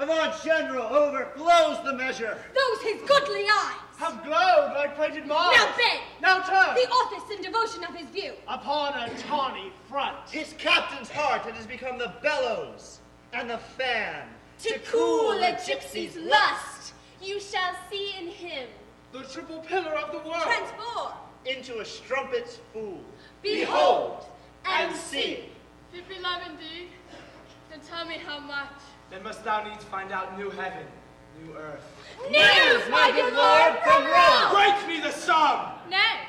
of our general overflows the measure. Those his goodly eyes have glowed like plated Mars. Now bend. Now turn. The office and devotion of his view. Upon a tawny front. His captain's heart, it has become the bellows and the fan. To cool a gypsy's lust, you shall see in him the triple pillar of the world. Transform into a strumpet's fool. Behold and see. If it be love indeed, then tell me how much. Then must thou needs find out new heaven, new earth. News, my good lord, from Rome! Break me the sum! Nay,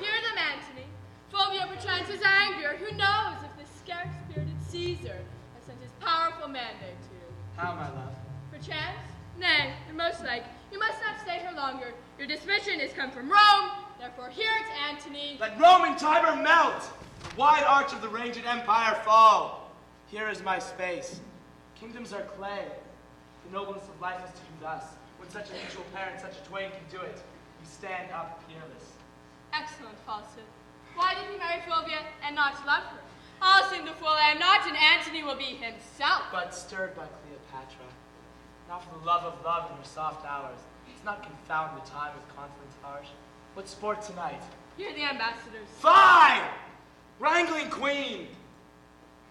hear them, Antony. Fulvia perchance is angrier. Who knows if the scarce-spirited Caesar has sent his powerful mandate to you? How, my love? Perchance? Nay, and most like, you must not stay here longer. Your dismission is come from Rome, therefore hear it, Antony. Let Rome and Tiber melt! The wide arch of the ranged empire fall. Here is my space. Kingdoms are clay. The nobleness of life is to do thus. When such a mutual parent, such a twain can do it, we stand up peerless. Excellent falsehood. Why did he marry Fulvia and not love her? I'll sing the fool I am not, and Antony will be himself. But stirred by Cleopatra, not for the love of love in her soft hours, let's not confound the time with conference harsh. What sport tonight? Hear the ambassadors. Fine! Wrangling queen!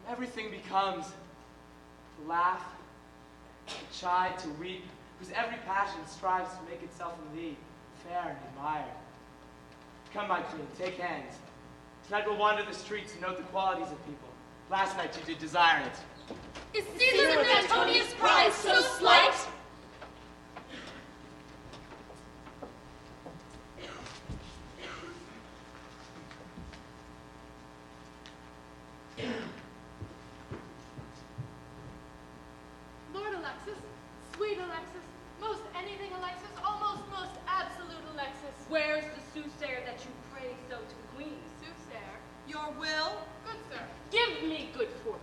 And everything becomes to laugh, to chide, to weep, whose every passion strives to make itself in thee fair and admired. Come, my queen, take hands. Tonight we'll wander the streets and note the qualities of people. Last night you did desire it. Is Caesar and Antonius' prize so slight? Lord Alexis, sweet Alexis, most anything Alexis, almost most absolute Alexis. Where's the soothsayer that you pray so to the queen? Soothsayer, Your will, good sir. Give me good fortune.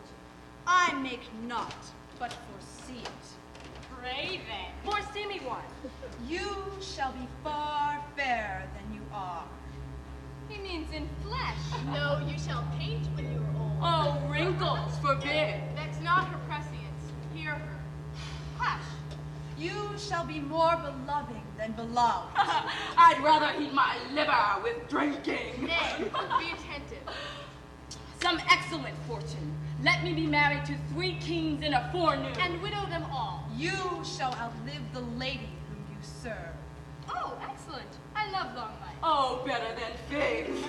I make not, but foresee it. Pray then, foresee me one. You shall be far fairer than you are. He means in flesh. No, you shall paint when you are old. Oh, wrinkles forbid. That's not her prescience. Hear her. Hush. You shall be more beloving than beloved. I'd rather eat my liver with drinking. Nay, be attentive. Some excellent fortune. Let me be married to 3 kings in a forenoon. And widow them all. You shall outlive the lady whom you serve. Oh, excellent. I love long life. Oh, better than figs.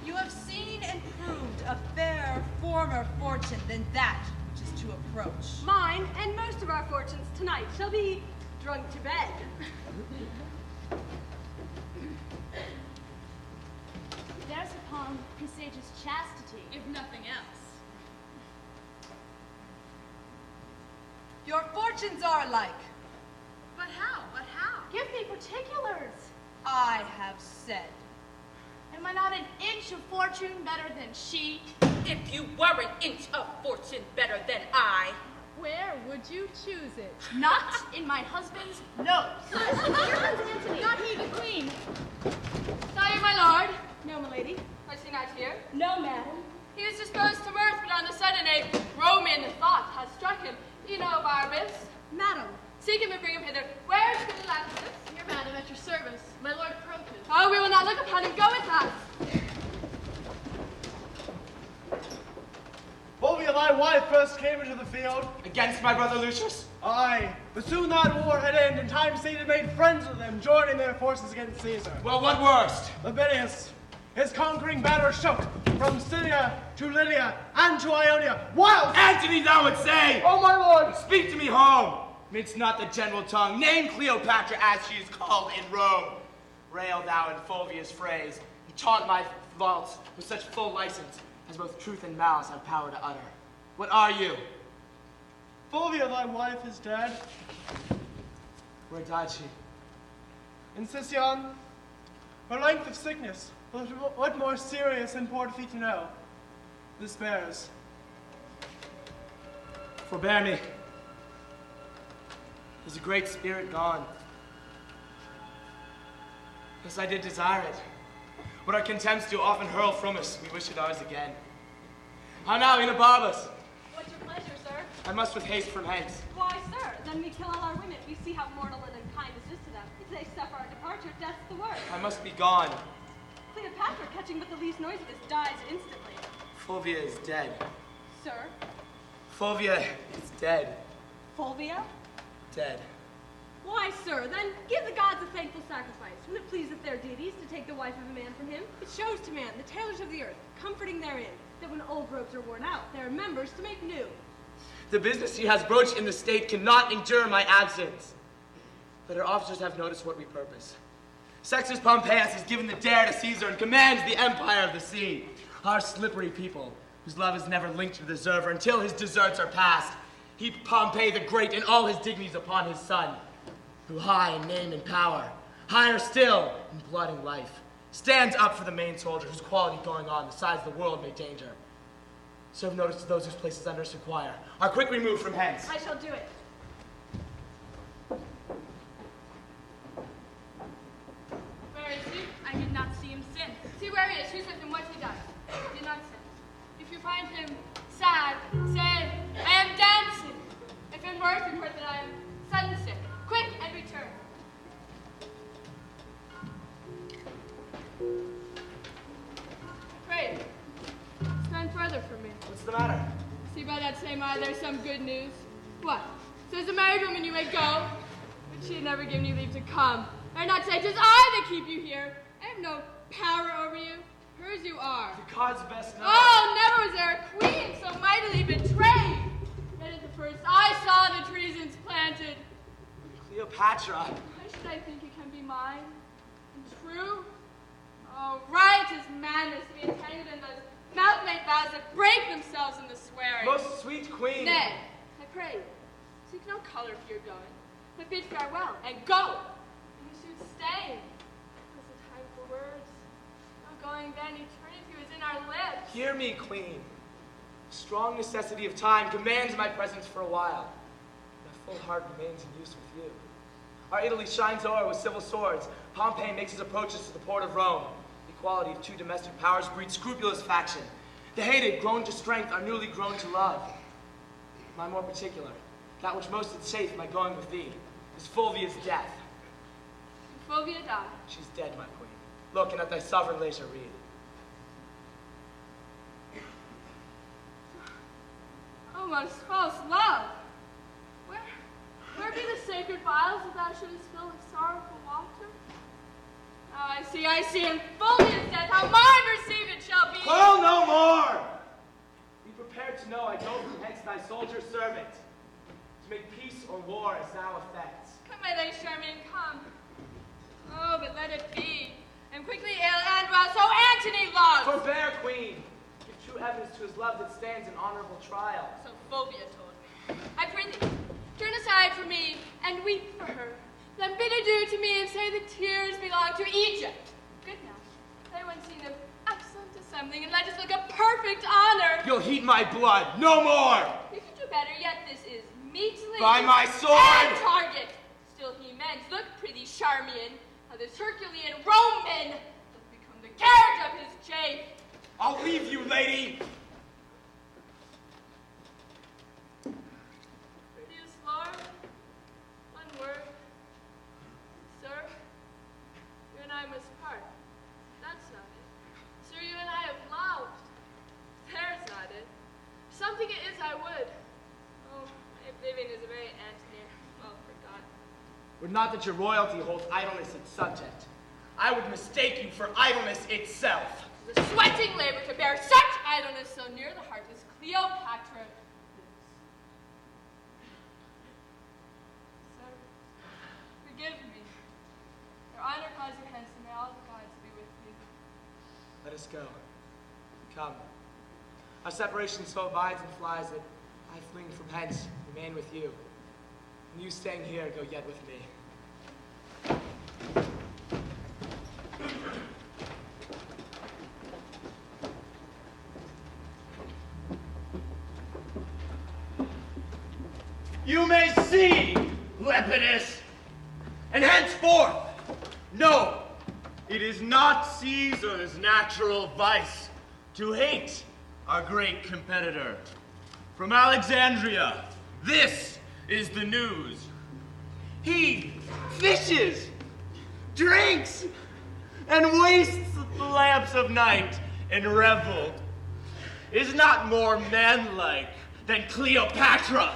You have seen and proved a fairer former fortune than that which is to approach. Mine and most of our fortunes tonight shall be drunk to bed. There's upon presages chastity. If nothing else. Your fortunes are alike. But how? But how? Give me particulars. I have said. Am I not an inch of fortune better than she? If you were an inch of fortune better than I. Where would you choose it? Not in my husband's nose. Here comes Antony. Not he, the queen. Sire, my lord. No, milady. Was he not here? No, madam. He was disposed to mirth, but on the sudden a Roman thought has struck him. You know, Barbus. Madam. Seek him and bring him hither. Where is good Alexis? Here, madam, at your service. My lord Crocus. Oh, we will not look upon him. Go with us. Fulvia, thy wife first came into the field. Against my brother Lucius? Aye, but soon that war had ended, and time Caesar made friends with them, joining their forces against Caesar. Well, what worst? Labidius, his conquering banner shook from Syria to Lydia and to Ionia. Whilst Antony, thou would say! Oh, my lord! Speak to me home! Mince not the general tongue. Name Cleopatra as she is called in Rome. Rail thou in Fulvia's phrase. He taunt my faults with such full license as both truth and malice have power to utter. What are you? Fulvia, thy wife, is dead. Where died she? In Sicyon, her length of sickness, but what more serious importeth thee to know? This bears. Forbear me. Is a great spirit gone? Yes, I did desire it. What our contempts do often hurl from us, we wish it ours again. How now, Enobarbus? What's your pleasure, sir? I must with haste from hence. Why then we kill all our women. We see how mortal and unkind this is to them. If they suffer our departure, death's the worst. I must be gone. Cleopatra, catching but the least noise of this, dies instantly. Fulvia is dead. Sir? Fulvia is dead. Fulvia? Dead. Why, sir, then give the gods a thankful sacrifice. When it pleaseth their deities to take the wife of a man from him, it shows to man, the tailors of the earth, comforting therein, that when old robes are worn out, there are members to make new. The business he has broached in the state cannot endure my absence. But our officers have noticed what we purpose. Sextus Pompeius has given the dare to Caesar and commands the empire of the sea. Our slippery people, whose love is never linked to the deserver until his deserts are past, heap Pompey the Great and all his dignities upon his son, who high in name and power, higher still in blood and life, stands up for the main soldier whose quality going on the sides of the world may danger. Serve notice to those whose places under us require are quick removed from hence. I shall do it. Where is he? I did not see him since. See where he is. Who's with him? What's he done? Did not say. If you find him sad, say, I am dancing. If in worse, report that I am sunsick. Quick, and return. Pray, stand further from me. What's the matter? See by that same eye there's some good news. What? Says the married woman you may go, but she had never given you leave to come. Or not say, 'tis I that keep you here. I have no power over you. Hers you are. The gods best know. Oh, never was there a queen so mightily betrayed. Yet at the first I saw the treasons planted. Cleopatra. Why should I think it can be mine? And true? Oh, right is madness to be entangled in those mouth-made vows that break themselves in the swearing. Most sweet queen. Nay, I pray, seek no color if you're going, but bid farewell and go. And you should stay. What's the time for words? No going then, eternity was in our lips. Hear me, queen. The strong necessity of time commands my presence for a while. My full heart remains in use with you. Our Italy shines o'er with civil swords. Pompey makes his approaches to the port of Rome. The equality of two domestic powers breeds scrupulous faction. The hated, grown to strength, are newly grown to love. My more particular, that which most is safe my going with thee, is Fulvia's death. And Fulvia died. She's dead, my queen. Look, and at thy sovereign leisure read. Oh, most false love! Where be the sacred vials that thou shouldest fill with sorrowful water? Oh, I see, and Fulvia's death, how mine received it shall be! Quarrel no more! Be prepared to know I go from hence thy soldier servant, to make peace or war as thou affects. Come, my lady Charmian, come. Oh, but let it be. And quickly ill and well, so Antony loves! Forbear, queen! Give true evidence to his love that stands in honorable trial. So Fulvia told me. I pray thee, turn aside from me and weep for her. Then bid adieu to me and say the tears belong to Egypt. Good now. I once seen an excellent assembling and let us look a perfect honor. You'll heat my blood, no more! You could do better, yet this is meetly. By my sword! And target. Still he mends. Look, pretty Charmian, how this Herculean Roman doth become the carriage of his chafe. I'll leave you, lady! Prettiest Lord, one word. Sir, you and I must part. That's not it. Sir, you and I have loved. There's not it. Something it is I would. Oh, my living is a very Antony, well forgot. Would not that your royalty holds idleness its subject. I would mistake you for idleness itself. The sweating labor to bear such idleness so near the heart as Cleopatra lives. Sir, forgive me. Your honor calls you hence, and may all the gods be with you. Let us go. Come. Our separation so abides and flies that I, fleeing from hence, remain with you. And you staying here, go yet with me. You may see, Lepidus, and henceforth, know, it is not Caesar's natural vice to hate our great competitor. From Alexandria, this is the news. He fishes, drinks, and wastes the lamps of night in revel. Is not more manlike than Cleopatra.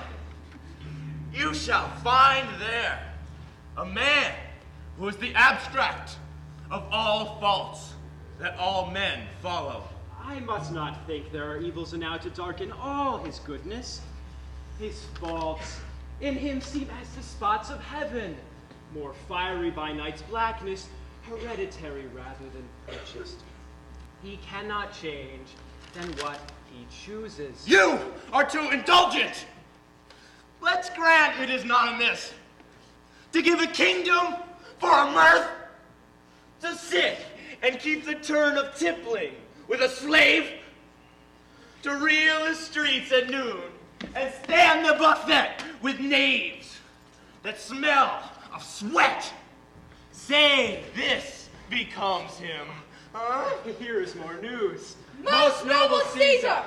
You shall find there a man who is the abstract of all faults that all men follow. I must not think there are evils enow to darken all his goodness. His faults in him seem as the spots of heaven, more fiery by night's blackness, hereditary rather than purchased. He cannot change than what he chooses. You are too indulgent. Let's grant it is not amiss to give a kingdom for a mirth, to sit and keep the turn of tippling with a slave, to reel the streets at noon and stand the buffet with knaves that smell of sweat. Say this becomes him. Huh? Here is more news. Most noble Caesar!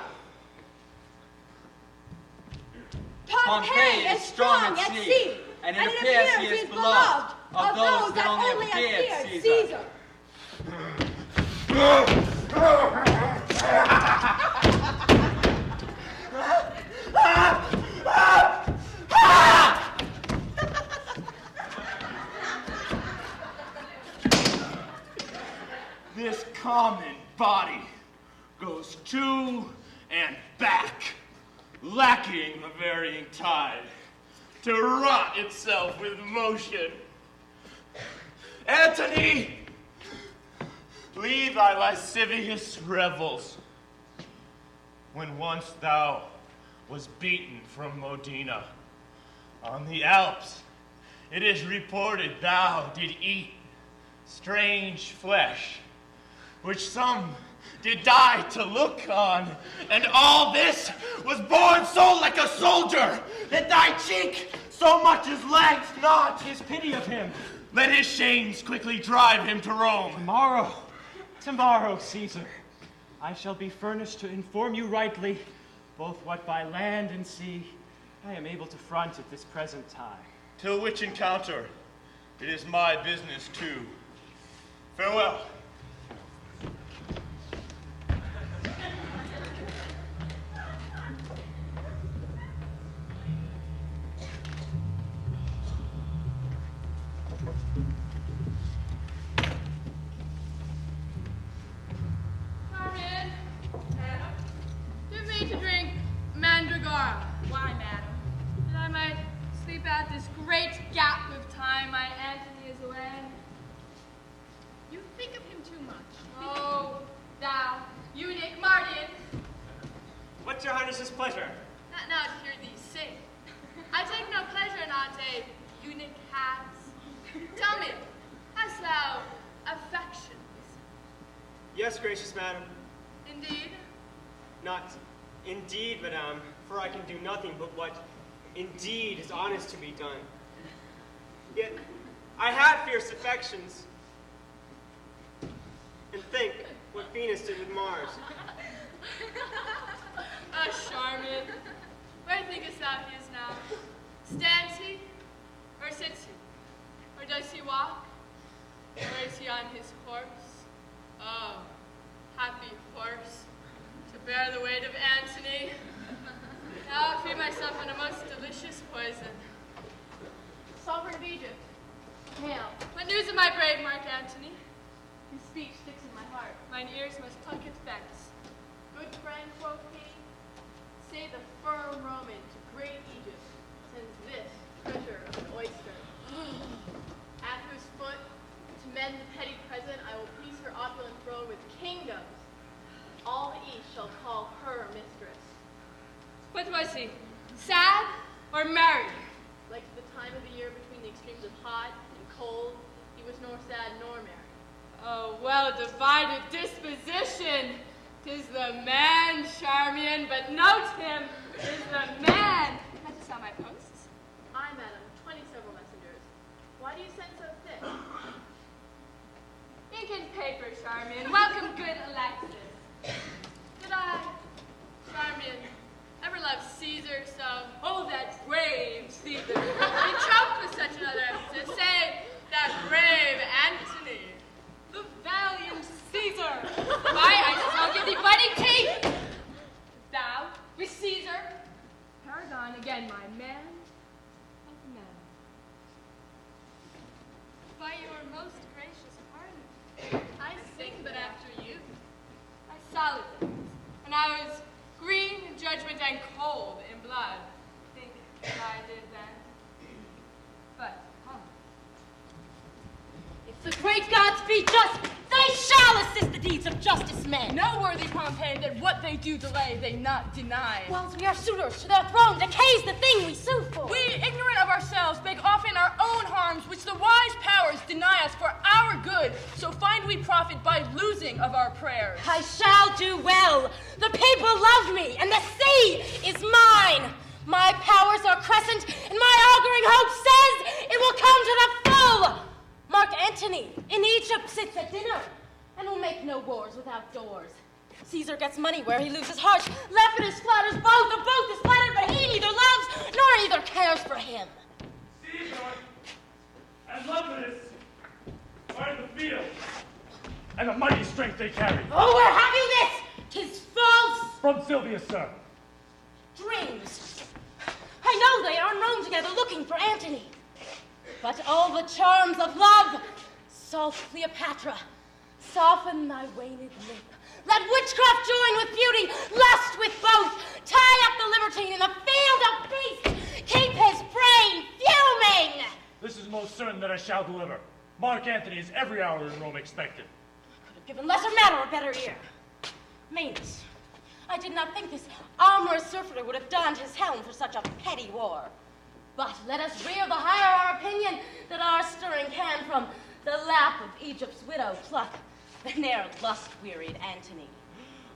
Pompey is strong at sea, and it appears he is beloved of those that only have feared Caesar. This common body goes to and back, lacking a varying tide, to rot itself with motion. Antony, leave thy lascivious revels. When once thou was beaten from Modena, on the Alps, it is reported thou did eat strange flesh, which some did die to look on, and all this was born so like a soldier, that thy cheek so much as lags not. His pity of him. Let his shames quickly drive him to Rome. Tomorrow, Caesar, I shall be furnished to inform you rightly, both what by land and sea I am able to front at this present time. Till which encounter, it is my business too. Farewell. To drink mandragora. Why, madam? That I might sleep out this great gap of time my Antony is away. You think of him too much. Oh, thou eunuch Mardian. What's your highness's pleasure? Not now to hear thee sing. I take no pleasure in aught a eunuch has. Tell me, hast thou affections? Yes, gracious madam. Indeed? Not indeed, madame, for I can do nothing but what indeed is honest to be done. Yet I have fierce affections. And think what Venus did with Mars. Charmin. Where thinkest thou he is now? Stands he? Or sits he? Or does he walk? Or is he on his horse? Oh, happy horse, to bear the weight of Antony. Now I feed myself on a most delicious poison. Sovereign of Egypt, hail. What news of my brave Mark Antony? His speech sticks in my heart. Mine ears must pluck it thence. Good friend, quoth he, say the firm Roman to great Egypt sends this treasure of an oyster. At whose foot, to mend the petty present, I will piece her opulent throne with kingdoms. All the East shall call her mistress. What was he? Sad or merry? Like to the time of the year between the extremes of hot and cold, he was nor sad nor merry. Oh, well-divided disposition. 'Tis the man, Charmian, but note him, 'tis the man. Hast you saw my posts? Aye, madam, 20 several messengers. Why do you send so thick? Ink and paper, Charmian. Welcome, good Alexis. Did I, Charmian, ever love Caesar so? Oh, that brave Caesar. solid things, and I was green in judgment and cold in blood. Think I did then. But, If the great gods be just, they shall assist the deeds of justice men. know, worthy Pompey, that what they do delay, they not deny. Whilst we are suitors to their throne, decays the thing we sue for. We, ignorant of ourselves, beg often our own harms, which the wise powers deny us for our good. So find we profit by losing of our prayers. I shall do well. The people love me, and the sea is mine. My powers are crescent, and my auguring hope says it will come to the full. Mark Antony in Egypt sits at dinner, and will make no wars without doors. Caesar gets money where he loses heart. Lepidus flatters both, of both is flattered, but he neither loves nor either cares for him. Caesar and Lepidus are in the field, and a mighty strength they carry. Oh, where have you this? 'Tis false. From Silvia, sir. Dreams. I know they are known together looking for Antony. But all the charms of love, salt Cleopatra, soften thy waned lip. Let witchcraft join with beauty, lust with both. Tie up the libertine in the field of beasts. Keep his brain fuming. This is most certain that I shall deliver. Mark Antony is every hour in Rome expected. Could have given lesser matter a better ear. Manes, I did not think this armorous surfeiter would have donned his helm for such a petty war. But let us rear the higher our opinion that our stirring can from the lap of Egypt's widow pluck the ne'er lust-wearied Antony.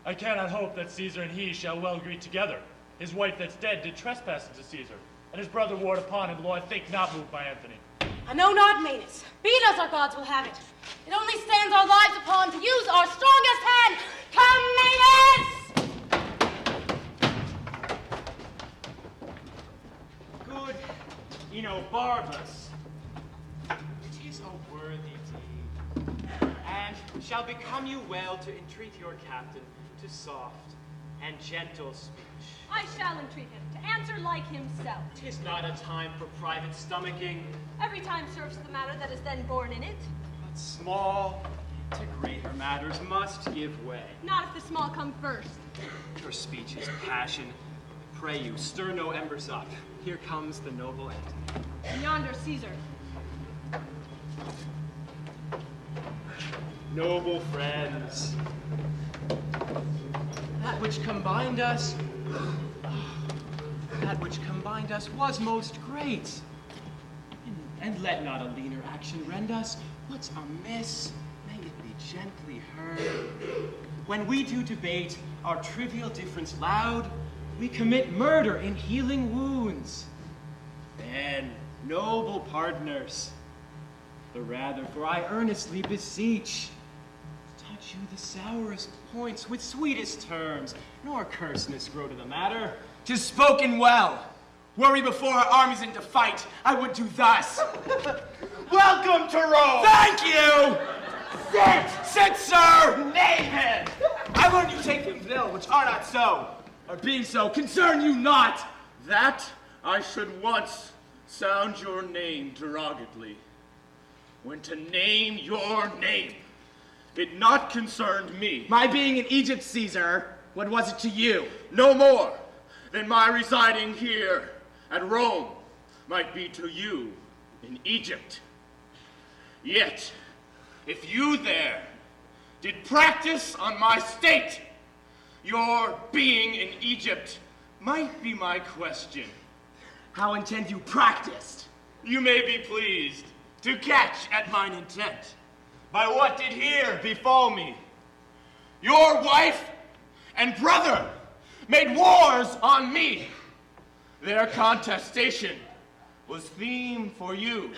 I cannot hope that Caesar and he shall well greet together. His wife that's dead did trespass to Caesar, and his brother warred upon him, though I think not moved by Antony. I know not, Manus. Be it as our gods will have it. It only stands our lives upon to use our strongest hand. Come, Manus! Good Enobarbus. It is a worthy deed, and shall become you well to entreat your captain to soft and gentle speech. I shall entreat him to answer like himself. 'Tis not a time for private stomaching, Every time serves the matter that is then born in it. but small to greater matters must give way. Not if the small come first. Your speech is passion. Pray you, stir no embers up. Here comes the noble Antony. And yonder Caesar. Noble friends, that which combined us was most great. And let not a leaner action rend us. What's amiss, may it be gently heard. When we do debate our trivial difference loud, we commit murder in healing wounds. Then, noble partners, the rather, for I earnestly beseech, touch you the sourest points with sweetest terms, nor curseness grow to the matter. 'Tis spoken well. Were we before our armies into fight, I would do thus. Welcome to Rome! Thank you! Sit, sir! Name him! I learned you take things ill which are not so, or being so, concern you not. That I should once sound your name derogatively, when to name your name, it not concerned me. My being in Egypt, Caesar, what was it to you? No more than my residing here at Rome might be to you in Egypt. Yet, if you there did practice on my state, your being in Egypt might be my question. How intend you practiced? You may be pleased to catch at mine intent by what did here befall me. Your wife and brother made wars on me. Their contestation was theme for you.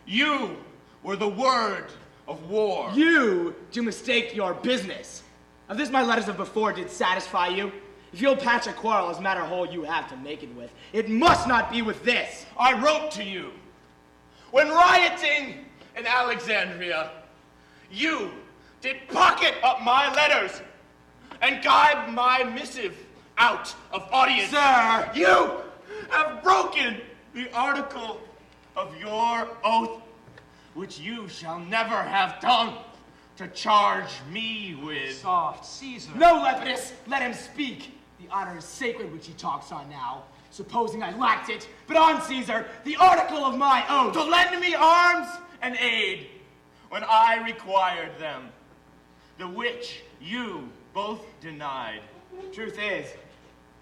You were the word of war. You do mistake your business. Of this my letters of before did satisfy you. If you'll patch a quarrel as matter whole you have to make it with, it must not be with this. I wrote to you when rioting in Alexandria. You did pocket up my letters and guide my missive out of audience. Sir! You have broken the article of your oath, which you shall never have done to charge me with? Soft, Caesar. No, Lepidus, let him speak. The honor is sacred which he talks on now. Supposing I lacked it, but on Caesar, the article of my oath. To lend me arms and aid when I required them, the which you both denied. Truth is,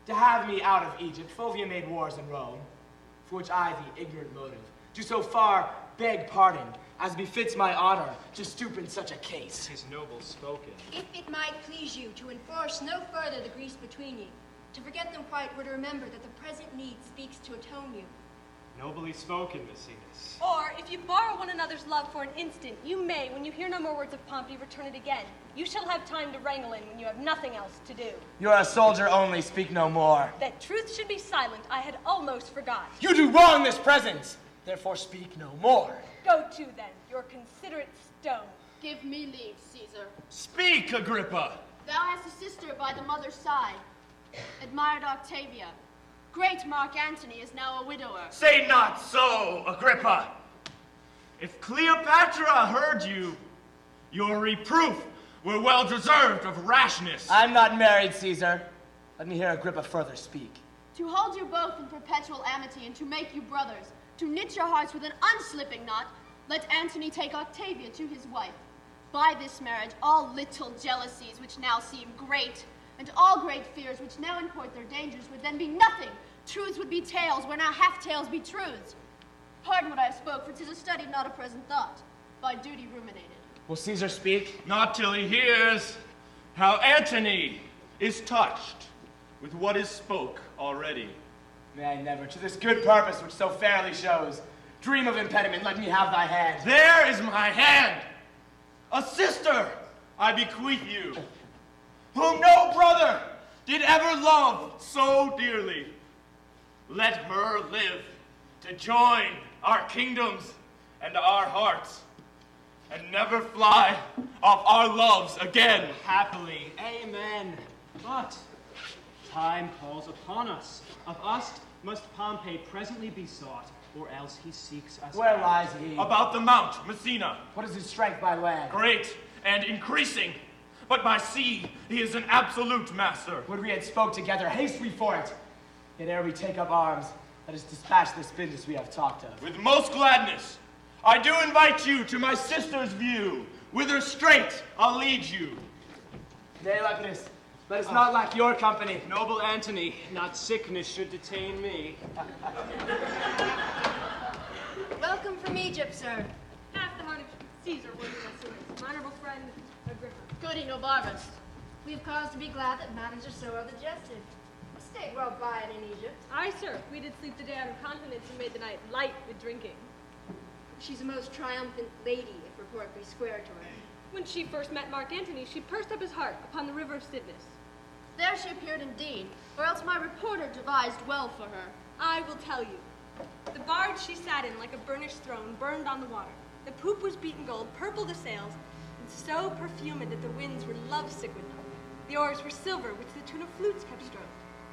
to have me out of Egypt, Fulvia made wars in Rome, for which I, the ignorant motive, do so far beg pardon, as befits my honor, to stoop in such a case. 'Tis noble spoken. If it might please you to enforce no further the griefs between you, to forget them quite were to remember that the present need speaks to atone you. Nobly spoken, Maecenas. Or, if you borrow one another's love for an instant, you may, when you hear no more words of Pompey, return it again. You shall have time to wrangle in when you have nothing else to do. You're a soldier only, speak no more. That truth should be silent, I had almost forgot. You do wrong this presence, therefore speak no more. Go to, then, your considerate stone. Give me leave, Caesar. Speak, Agrippa. Thou hast a sister by the mother's side, admired Octavia. Great Mark Antony is now a widower. Say not so, Agrippa. If Cleopatra heard you, your reproof were well deserved of rashness. I'm not married, Caesar. Let me hear Agrippa further speak. To hold you both in perpetual amity and to make you brothers, to knit your hearts with an unslipping knot, let Antony take Octavia to his wife. By this marriage, all little jealousies which now seem great, and all great fears which now import their dangers would then be nothing. Truths would be tales, where now half tales be truths. Pardon what I have spoke, for 'tis a study, not a present thought. By duty ruminated. Will Caesar speak? Not till he hears how Antony is touched with what is spoke already. May I never, to this good purpose which so fairly shows, dream of impediment, let me have thy hand. There is my hand. A sister I bequeath you, whom no brother did ever love so dearly. Let her live to join our kingdoms and our hearts, and never fly off our loves again. Happily, amen. But time calls upon us. Of us must Pompey presently be sought, or else he seeks us Where out. lies he? About the Mount Messina. What is his strength by land? Great and increasing, but by sea he is an absolute master. Would we had spoke together, haste we for it. Yet ere we take up arms, let us dispatch this business we have talked of. With most gladness, I do invite you to my sister's view, whither straight I'll lead you. Nay, Lepidus, let us not lack your company. Noble Antony, not sickness should detain me. Welcome from Egypt, sir. Half the heart of Caesar was in us, my honorable friend, Agrippa. Goody Nobarvus. We have cause to be glad that matters are so well digested. A state well by it in Egypt. Aye, sir, we did sleep the day out of continence and made the night light with drinking. She's a most triumphant lady, if report be square to her. When she first met Mark Antony, she pursed up his heart upon the river of Cydnus. There she appeared indeed, or else my reporter devised well for her. I will tell you. The barge she sat in, like a burnished throne, burned on the water. The poop was beaten gold, purple the sails, and so perfumed that the winds were lovesick with them. The oars were silver, which the tune of flutes kept stroked,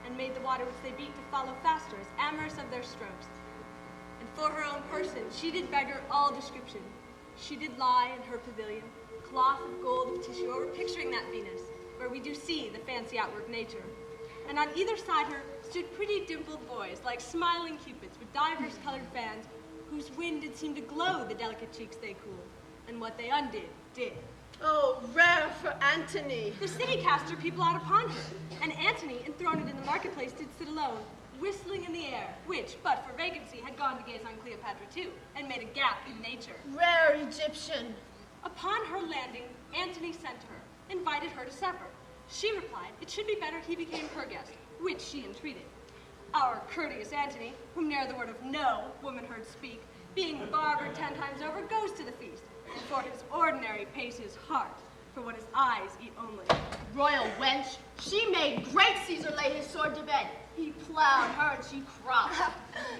and made the water which they beat to follow faster, as amorous of their strokes. And for her own person, she did beggar all description. She did lie in her pavilion, cloth of gold of tissue, over picturing that Venus, where we do see the fancy outward nature. And on either side her stood pretty dimpled boys, like smiling cupids, with divers colored fans, whose wind did seem to glow the delicate cheeks they cooled, and what they undid, did. Oh, rare for Antony. The city cast her people out upon her, and Antony, enthroned in the marketplace, did sit alone, whistling in the air, which, but for vacancy, had gone to gaze on Cleopatra too, and made a gap in nature. Rare Egyptian. Upon her landing, Antony sent her, invited her to supper. She replied it should be better he became her guest, which she entreated. Our courteous Antony, whom ne'er the word of no woman heard speak, being barbered 10 times over, goes to the feast, and for his ordinary pays his heart, for what his eyes eat only. Royal wench, she made great Caesar lay his sword to bed. He plowed her and she cropped.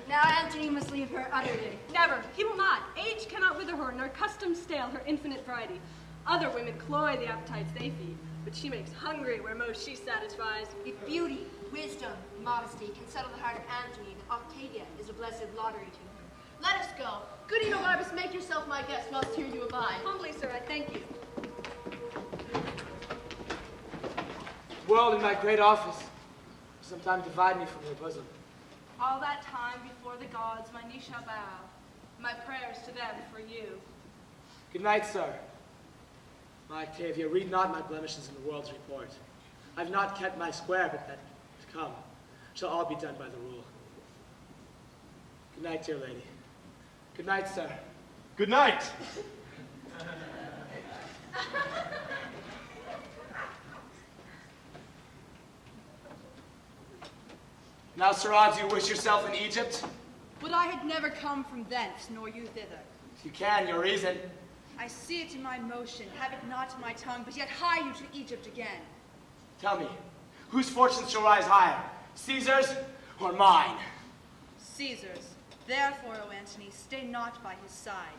Now Antony must leave her utterly. Never, he will not. Age cannot wither her, nor custom stale her infinite variety. Other women cloy the appetites they feed, but she makes hungry where most she satisfies. If beauty, wisdom, modesty can settle the heart of Antony, then Octavia is a blessed lottery to him. Let us go. Goody Nobarvus, make yourself my guest whilst here you abide. Humbly, sir, I thank you. world and my great office sometimes divide me from your bosom. All that time before the gods my knee shall bow, my prayers to them for you. Good night, sir. My Octavia, read not my blemishes in the world's report. I've not kept my square, but that to come shall all be done by the rule. Good night, dear lady. Good night, sir. Good night. Now, sirrah, do you wish yourself in Egypt? Would I had never come from thence, nor you thither. If you can, your reason. I see it in my motion, have it not in my tongue, but yet hie you to Egypt again. Tell me, whose fortunes shall rise higher, Caesar's or mine? Caesar's. Therefore, O Antony, stay not by his side.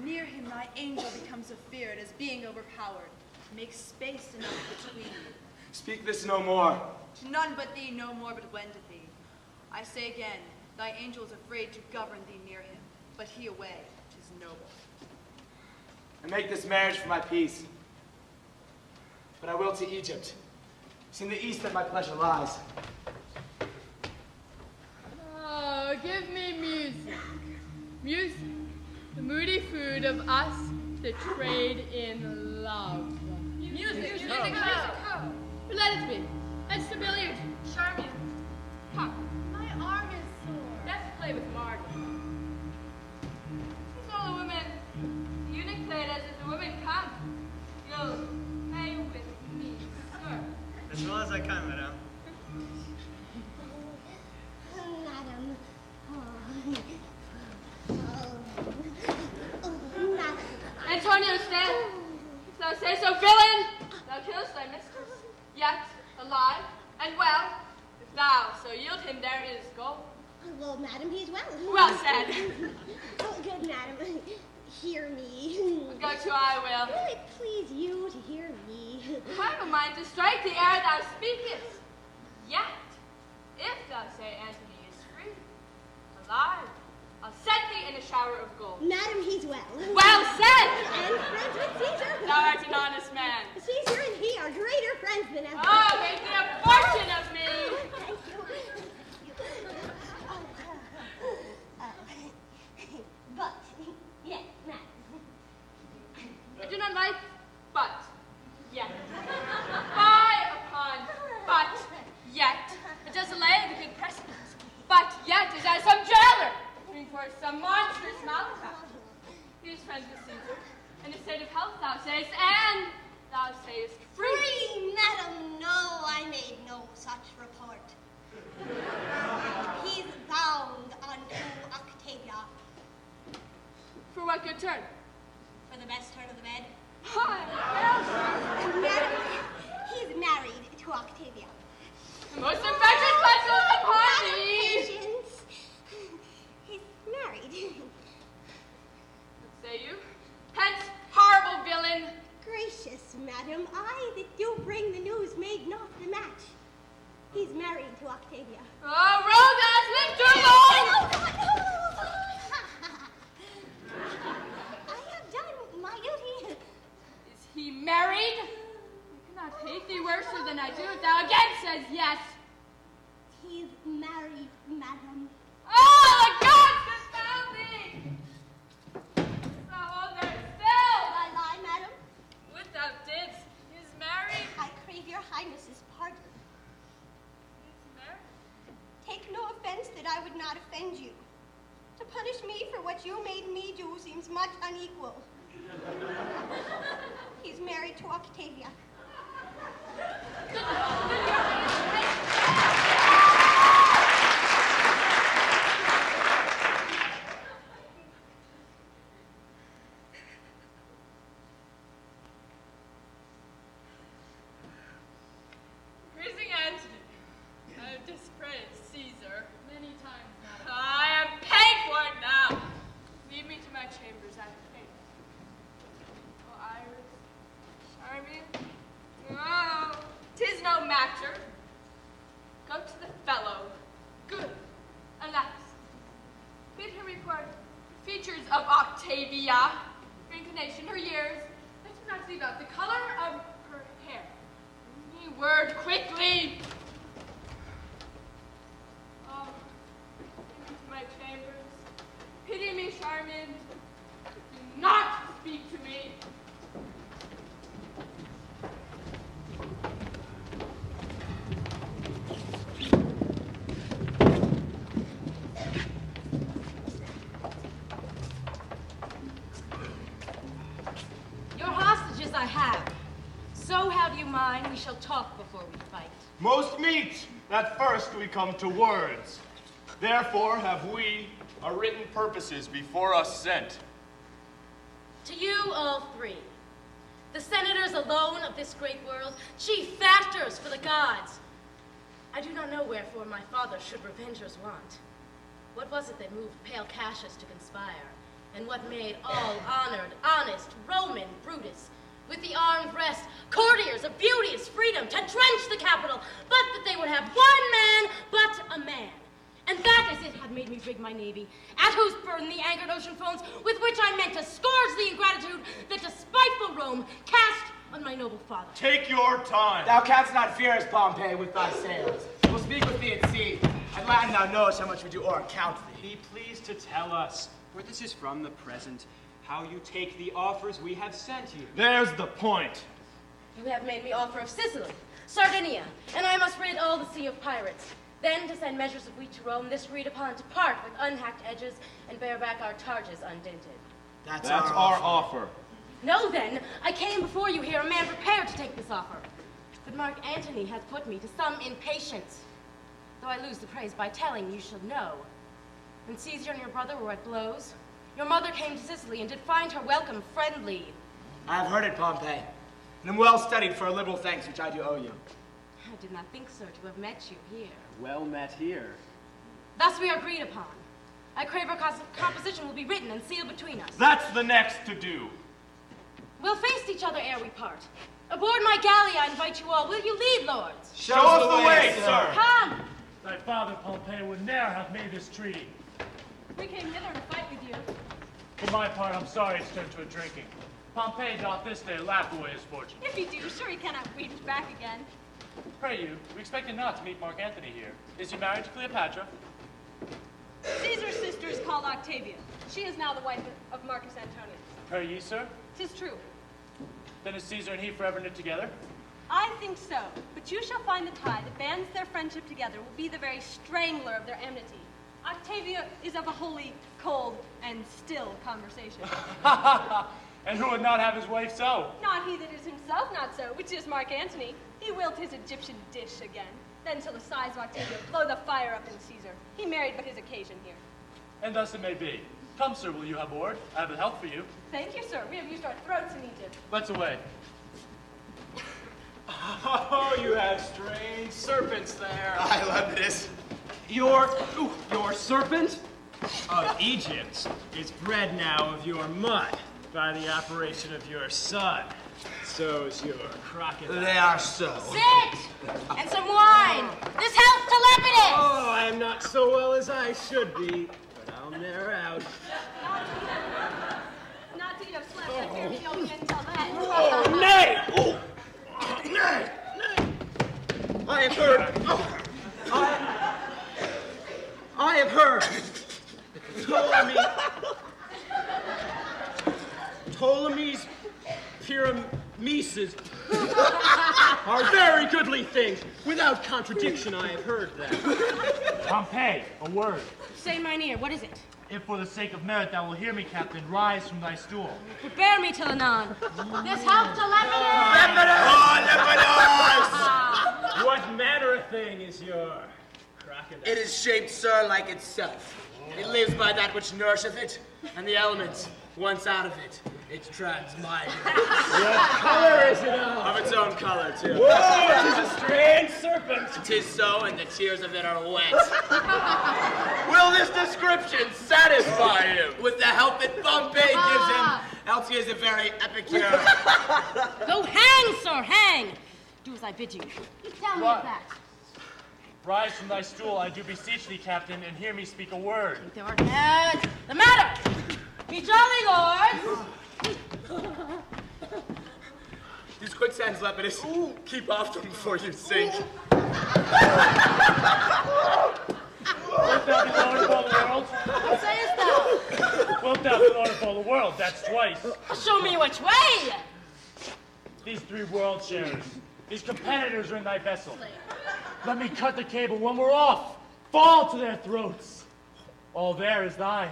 Near him thy angel becomes afeared as being overpowered. Make space enough between you. Speak this no more. To none but thee, no more but when to thee. I say again, thy angel is afraid to govern thee near him, but he away, 'tis noble. I make this marriage for my peace. But I will to Egypt. It's in the east that my pleasure lies. Oh, give me music. Music, the moody food of us that trade in love. Music, ho. Let it be. It's the billiard. Charmian. Ha. My arm is sore. Let's play with Margaret. She's all a woman. The eunuch played as if the women come. You'll play with me, sir. As well as I can, madame. Madam. Antonio, stand. If thou say so, villain, thou killest thy mistress, yet alive and well. If thou so yield him, there is gold. Well, madam, he is well. Well said. Oh, good madam, hear me. Go to I will. Will it please you to hear me? I have a mind to strike the air thou speakest. Yet, if thou say Antony is free, alive, I'll set thee in a shower of gold. Madam, he's well. Well said! And friends with Caesar. Thou art an honest man. Caesar and he are greater friends than ever. Oh, make thee a fortune of me! Thank you. But, yes, madam. I do not like but yet. Fie upon but yet. It does delay the good precedence. But yet is as some jailer looking for some monstrous malefactor. He is friends with Caesar. In a state of health, thou sayest, and thou sayest free. Free, madam, no, I made no such report. He's bound unto Octavia. For what good turn? For the best turn of the bed. Hi. Madam, he's married to Octavia. The most infectious pestilence upon thee. Patience. He's married. What say you? Hence, horrible villain. Gracious, madam, I that do bring the news made not the match. He's married to Octavia. Oh, rogue ass, live too long! I have done my duty. Is he married? I cannot hate thee worse than I do if thou again says yes. He's married, madam. Oh, the gods confound thee! So hold there still! I lie, madam? Would thou didst. He is married. I crave your highness's pardon. He is married. Take no offense that I would not offend you. To punish me for what you made me do seems much unequal. He's married to Octavia. Praising Antony, I have dispraised Caesar many times now. I am paid for it now. Lead me to my chambers, I have faith. Oh, Iris, Charmian, oh, 'tis no matter. Go to the fellow. Good, alas. Bid her report the features of Octavia, her inclination, her years. Let her not leave out the color of her hair, her Any word, quickly! Oh, take me to my chambers. Pity me, Charmin. Do not speak to me. Your hostages I have. So have you mine. We shall talk before we fight. Most meet that first we come to words. Therefore have we our written purposes before us sent. To you all three, the senators alone of this great world, chief factors for the gods. I do not know wherefore my father should revengers want. What was it that moved pale Cassius to conspire? And what made all honored, honest Roman Brutus, with the armed rest, courtiers of beauteous freedom, to drench the capital, but that they would have one man, but a man. And that is it had made me rig my navy, at whose burden the angered ocean foams, with which I meant to scourge the ingratitude that despiteful Rome cast on my noble father. Take your time. Thou canst not fear us, Pompey, with thy sails. We'll speak with thee at sea. At Latin thou knowest how much we do o'ercount thee. Be pleased to tell us, for this is from the present, how you take the offers we have sent you. There's the point. You have made me offer of Sicily, Sardinia, and I must rid all the sea of pirates. Then to send measures of wheat to Rome, this agreed upon to part with unhacked edges and bear back our charges undinted. That's our offer. Know then, I came before you here, a man prepared to take this offer. But Mark Antony hath put me to some impatience. Though I lose the praise by telling, you shall know. When Caesar and your brother were at blows, your mother came to Sicily and did find her welcome friendly. I have heard it, Pompey, and am well studied for a liberal thanks which I do owe you. I did not think, sir, to have met you here. Well met here. Thus we are agreed upon. I crave our composition will be written and sealed between us. That's the next to do. We'll face each other ere we part. Aboard my galley I invite you all. Will you lead, lords? Show us the way, sir. Come! Thy father, Pompey, would ne'er have made this treaty. We came hither to fight with you. For my part, I'm sorry it's turned to a drinking. Pompey doth this day laugh away his fortune. If you do, sure he cannot reach back again. Pray you, we expected not to meet Mark Antony here. Is he married to Cleopatra? Caesar's sister is called Octavia. She is now the wife of Marcus Antonius. Pray ye, sir? 'Tis true. Then is Caesar and he forever knit together? I think so, but you shall find the tie that bands their friendship together will be the very strangler of their enmity. Octavia is of a wholly cold and still conversation. And who would not have his wife so? Not he that is himself not so, which is Mark Antony. He willed his Egyptian dish again. Then till the sighs of Octavia blow the fire up in Caesar. He married but his occasion here. And thus it may be. Come, sir, will you have board? I have a help for you. Thank you, sir. We have used our throats in Egypt. Let's away. Oh, you have strange serpents there. I love this. Your serpent of Egypt is bred now of your mud by the operation of your son. So's your crocodile. They are so. Sit! And some wine! This helps to Lepidus! Oh, I am not so well as I should be, but I'll ne'er out. Not to eat of flesh, I fear me no can tell that. Oh, nay! Oh, nay! I have heard. Oh, I have heard. Ptolemy's pyramises are very goodly things. Without contradiction, I have heard them. Pompey, a word. Say mine ear, what is it? If for the sake of merit thou will hear me, Captain, rise from thy stool. Prepare me till anon. This helps to Lepidus! Oh, What manner of thing is your crocodile? it is shaped, sir, like itself. It lives by that which nourisheth it, and the elements, once out of it, it transmigrates. What color is it of? Of its own color, too. Whoa, 'tis a strange serpent. 'Tis so, and the tears of it are wet. Will this description satisfy him? With the help that Pompey gives him, else he is a very epicure. Go hang, sir, hang! Do as I bid you. Tell me What? of that. Rise from thy stool, I do beseech thee, Captain, and hear me speak a word. There are heads. The matter! Be jolly, lords! This quick friends, Lepidus. Keep off them before you sink. Wilt thou be Lord of all the world? What sayest thou? Wilt thou be Lord of all the world? That's twice. Show me which way. These three world sharers, these competitors are in thy vessel. Let me cut the cable when we're off. Fall to their throats. All there is thine.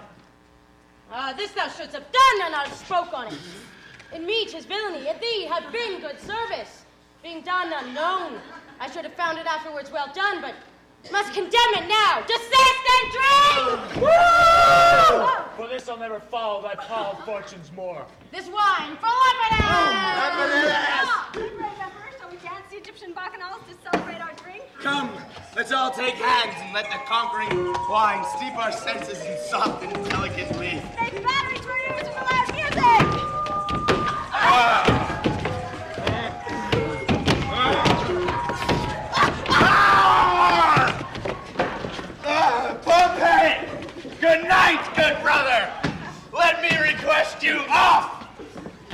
This thou shouldst have done and not have spoke on it. In me 'tis villainy, in thee had been good service. Being done unknown, I should have found it afterwards well done, but must condemn it now. Desist and drink! Woo! For this I'll never follow thy pallid fortunes more. This wine for Lepidus! Remember, so we dance the Egyptian bacchanals to celebrate our drink? Come, let's all take hands and let the conquering wine steep our senses in soft and delicate leaf. Make batteries for you with loud music! Pompey! Good night, good brother! Let me request you off!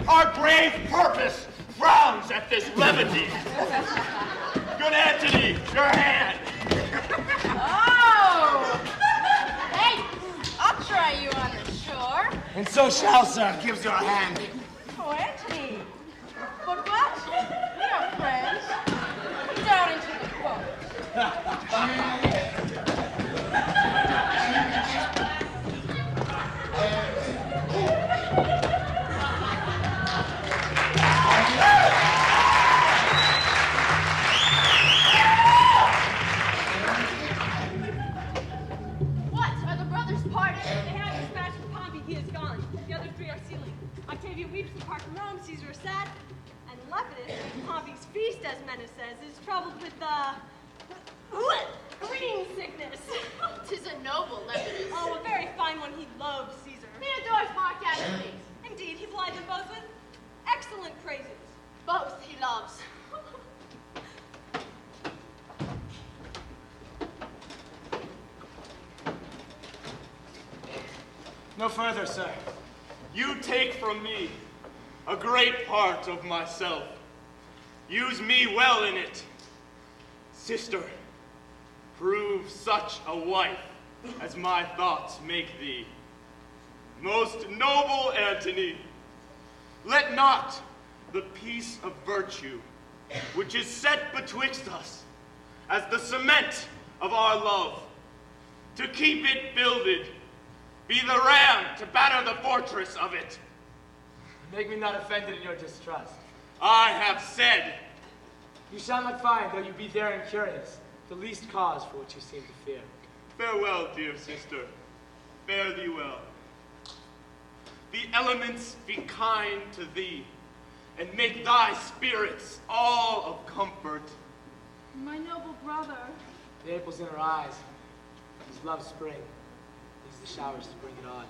Our brave purpose frowns at this levity. Good Antony, your hand! Oh! Hey, I'll try you on the shore. And so shall, sir. Gives your hand. Oh, Antony. But what? We are friends. Come down into the boat. What? Are the brothers parted? They have dispatched Pompey. He is gone. The other three are sealing. Octavia weeps to part from Rome. Caesar is sad. And Lepidus, Pompey's feast, as Menace says, is troubled with green sickness. 'Tis a noble Lepidus. Oh, a very fine one. He loves Caesar. He adores Mark Antony. Indeed, he plied them both with excellent praises. Both he loves. No further, sir. You take from me a great part of myself. Use me well in it. Sister, prove such a wife as my thoughts make thee. Most noble Antony, let not the peace of virtue, which is set betwixt us as the cement of our love, to keep it builded, be the ram to batter the fortress of it. Make me not offended in your distrust. I have said. You shall not find, though you be therein curious, the least cause for what you seem to fear. Farewell, dear sister. Fare thee well. The elements be kind to thee, and make thy spirits all of comfort. My noble brother. The April's in her eyes. Is love spring. These the showers to bring it on.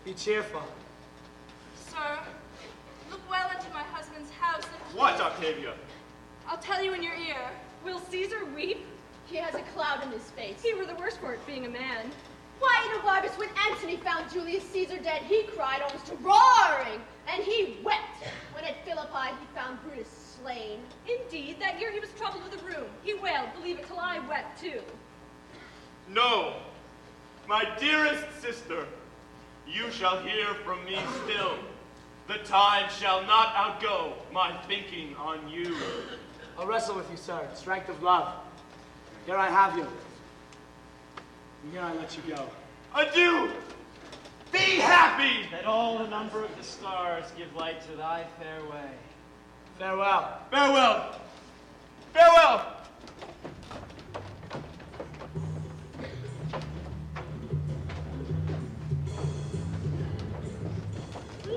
Be cheerful. Sir, look well into my husband's house. What, Octavia? I'll tell you in your ear. Will Caesar weep? He has a cloud in his face. He were the worst for it, being a man. Why, Enobarbus, when Antony found Julius Caesar dead, he cried almost to roaring, and he wept. When at Philippi he found Brutus slain. Indeed, that year he was troubled with a rheum. He wailed, believe it, till I wept too. No, my dearest sister, you shall hear from me still. The time shall not outgo my thinking on you. I'll wrestle with you, sir, in strength of love. Here I have you. And here I let you go. Adieu! Be happy! That all the number of the stars give light to thy fair way. Farewell. Farewell! Farewell!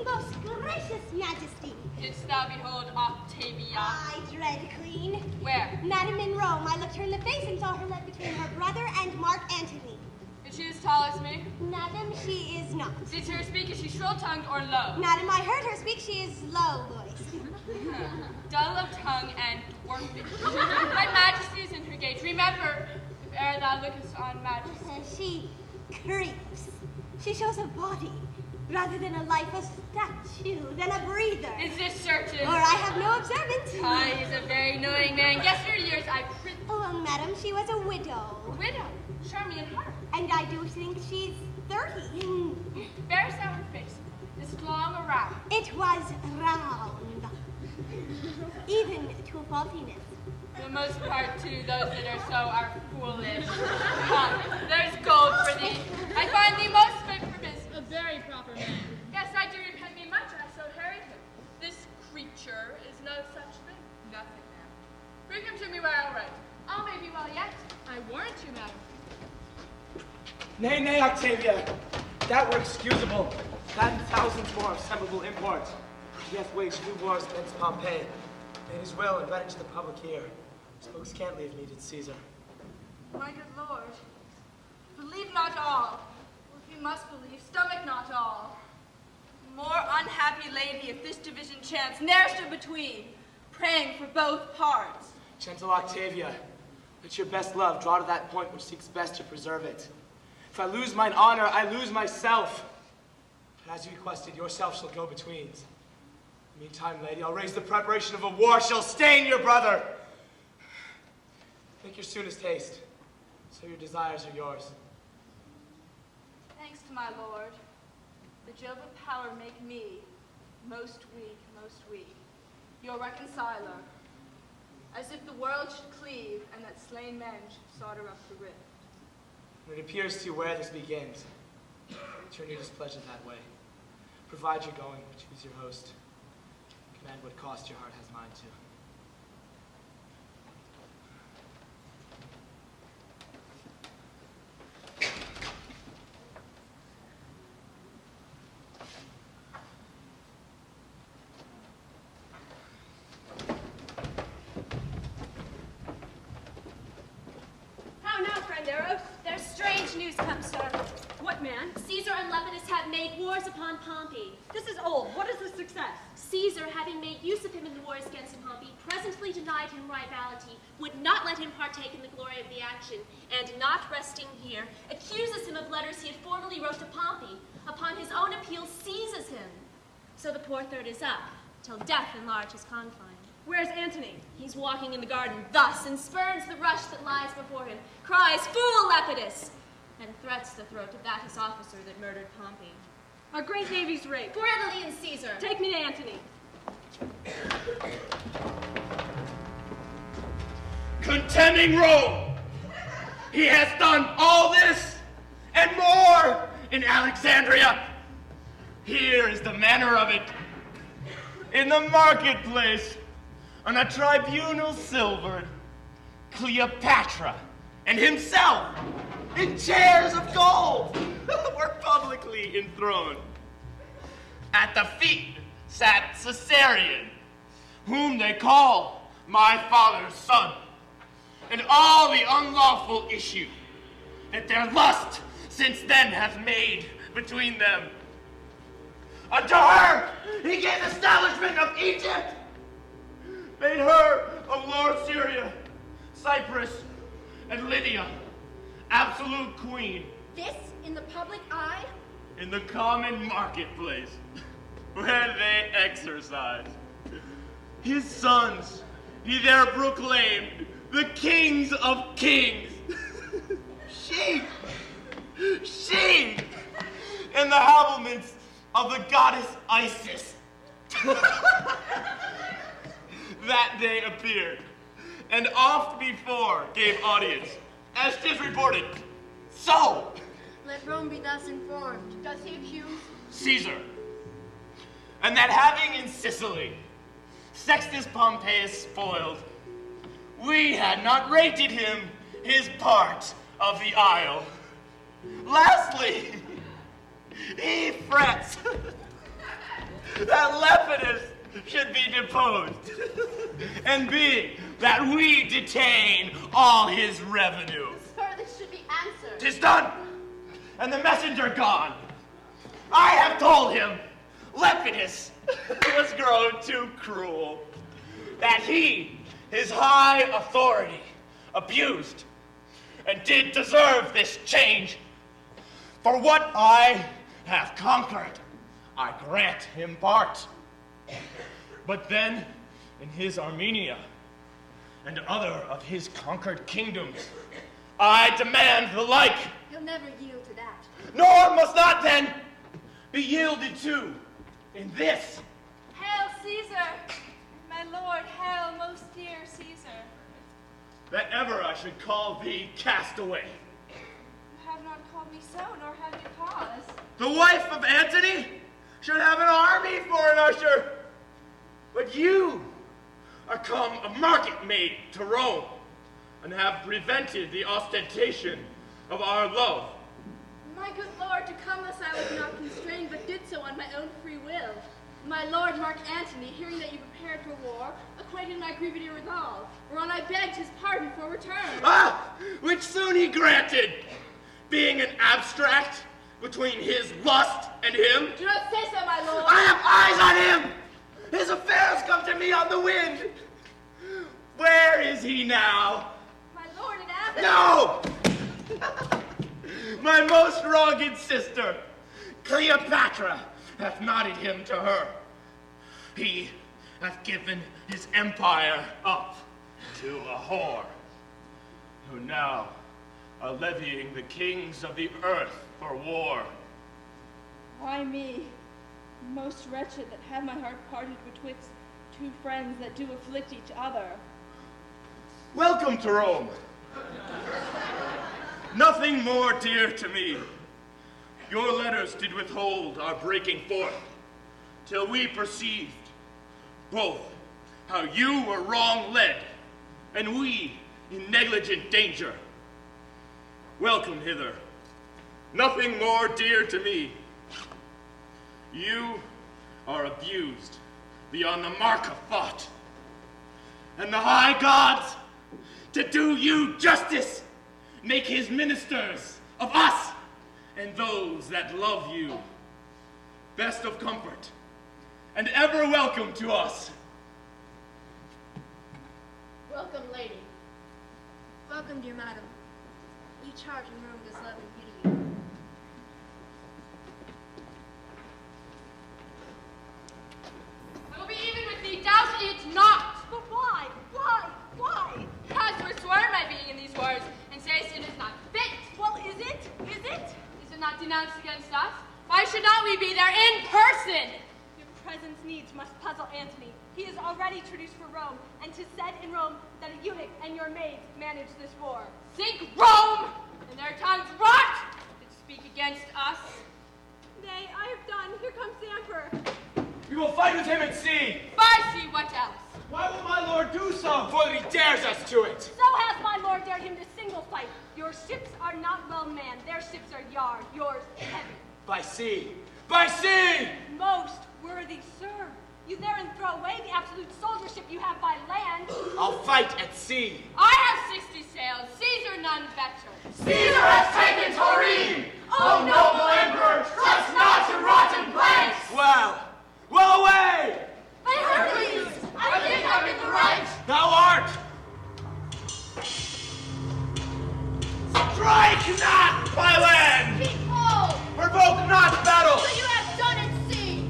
Most gracious Majesty. Didst thou behold Octavia? I dread Queen. Where? Madam in Rome. I looked her in the face and saw her led between her brother and Mark Antony. Is she as tall as me? Madam, she is not. Did you hear her speak? Is she shrill-tongued or low? Madam, I heard her speak. She is low-voiced. Dull of tongue and dwarfy. My majesty is in her gait. Remember, if e'er thou lookest on majesty. She creeps. She shows a body rather than a life, a statue, than a breathing Caesar. Is this certain? Or I have no observance. He's a very annoying man. Guess her years, I print. Oh, well, madam, she was a widow. Widow. Charmian her. And I do think she's 30. Very sour face. Is it long or round? It was round. Even to faultiness. For the most part, too, those that are so are foolish. Come, there's gold for thee. I find thee most fit for business. A very proper man. Yes, I do repent me much, I so harried him. This creature is no such thing. Nothing, ma'am. Bring him to me where I'll write. All may be well yet. I warrant you, madam. Nay, nay, Octavia. That were excusable. That and thousands more of semblable import. He hath waged new wars against Pompey. Made his will and read it to the public ear. Spoke scantly of needed Caesar. My good lord, believe not all. If you must believe, stomach not all. More unhappy lady if this division chance ne'er stood between, praying for both parts. Gentle Octavia, let your best love draw to that point which seeks best to preserve it. If I lose mine honor, I lose myself. But as you requested, yourself shall go betweens. Meantime, lady, I'll raise the preparation of a war shall stain your brother. Make your soonest haste, so your desires are yours. Thanks to my lord, the Jove of power make me most weak, your reconciler, as if the world should cleave and that slain men should solder up the rift. And it appears to where this begins. Turn your displeasure that way. Provide your going, choose your host. Command what cost your heart has mine to. How now, friend Eros? There's strange news come, sir. What, man? Caesar and Lepidus have made wars upon Pompey. This is old. What is the success? Caesar, having made use of him in the wars against Pompey, presently denied him rivality, would not let him partake in the glory of the action, and not resting here, accuses him of letters he had formerly wrote to Pompey. Upon his own appeal, seizes him. So the poor third is up, till death enlarge his confine. Where's Antony? He's walking in the garden thus, and spurns the rush that lies before him, cries, "Fool, Lepidus!" and threats the throat of that his officer that murdered Pompey. A great navy's rape. For Italy and Caesar. Take me to Antony. Contemning Rome, he has done all this and more in Alexandria. Here is the manner of it. In the marketplace, on a tribunal silvered, Cleopatra and himself in chairs of gold were publicly enthroned. At the feet sat Caesarion, whom they call my father's son, and all the unlawful issue that their lust since then hath made between them. Unto her he gave establishment of Egypt, made her of Lower Syria, Cyprus, and Lydia, absolute queen. This in the public eye? In the common marketplace, where they exercise. His sons he there proclaimed the kings of kings. She, in the habiliments of the goddess Isis. That day appeared, and oft before gave audience, as 'tis reported. So, Let Rome be thus informed. Does he accuse? Caesar, and that having in Sicily Sextus Pompeius spoiled, we had not rated him his part of the isle. Lastly, he frets that Lepidus should be deposed, and being that we detain all his revenue. Sir, this should be answered. 'Tis done, and the messenger gone. I have told him Lepidus was grown too cruel, that he his high authority abused, and did deserve this change. For what I have conquered, I grant him part. But then, in his Armenia, and other of his conquered kingdoms, I demand the like. He'll never yield to that. Nor must not then be yielded to in this. Hail, Caesar! My lord, hail, most dear Caesar. That ever I should call thee castaway. You have not called me so, nor have you cause. The wife of Antony should have an army for an usher. But you are come a market maid to Rome, and have prevented the ostentation of our love. My good lord, to come thus I was not constrained, but did so on my own free will. My lord Mark Antony, hearing that you prepared for war, acquainted my grievity resolve, whereon I begged his pardon for return. Ah, which soon he granted, being an abstract between his lust and him. Do not say so, my lord. I have eyes on him. His affairs come to me on the wind. Where is he now? My lord in Athens. No! My most wronged sister, Cleopatra, hath knotted him to her. He hath given his empire up to a whore, who now are levying the kings of the earth for war. Why me, most wretched that have my heart parted betwixt two friends that do afflict each other? Welcome to Rome. Nothing more dear to me. Your letters did withhold our breaking forth, till we perceived both how you were wrong led, and we in negligent danger. Welcome hither. Nothing more dear to me. You are abused beyond the mark of thought, and the high gods, to do you justice, make his ministers of us and those that love you. Best of comfort, and ever welcome to us. Welcome, lady. Welcome, dear madam. Each heart in Rome does love and pity you. I will be even with thee, doubt it not. But why? Why? Why? Because you were sworn by being in these wars, and sayest it is not fit. Well, is it? Is it? Is it not denounced against us? Why should not we be there in person? Your presence needs must puzzle Antony. He is already traduced for Rome, and 'tis said in Rome that a eunuch and your maids manage this war. Think Rome, and their tongues rot that speak against us. Nay, I have done. Here comes the emperor. We will fight with him at sea. By sea, what else? Why will my lord do so? For that he dares us to it. So has my lord dared him to single fight. Your ships are not well manned. Their ships are yard, yours heavy. By sea. By sea! Most worthy sir, you therein throw away the absolute soldiership you have by land. I'll fight at sea. I have 60 sails, Caesar none better. Caesar has taken Taurine! O noble emperor, trust not to rotten planks! Well, well away! Hercules, I think I'm in the right. Thou art! Strike not by land! Keep hold, Provoke not battle! so you have done at sea.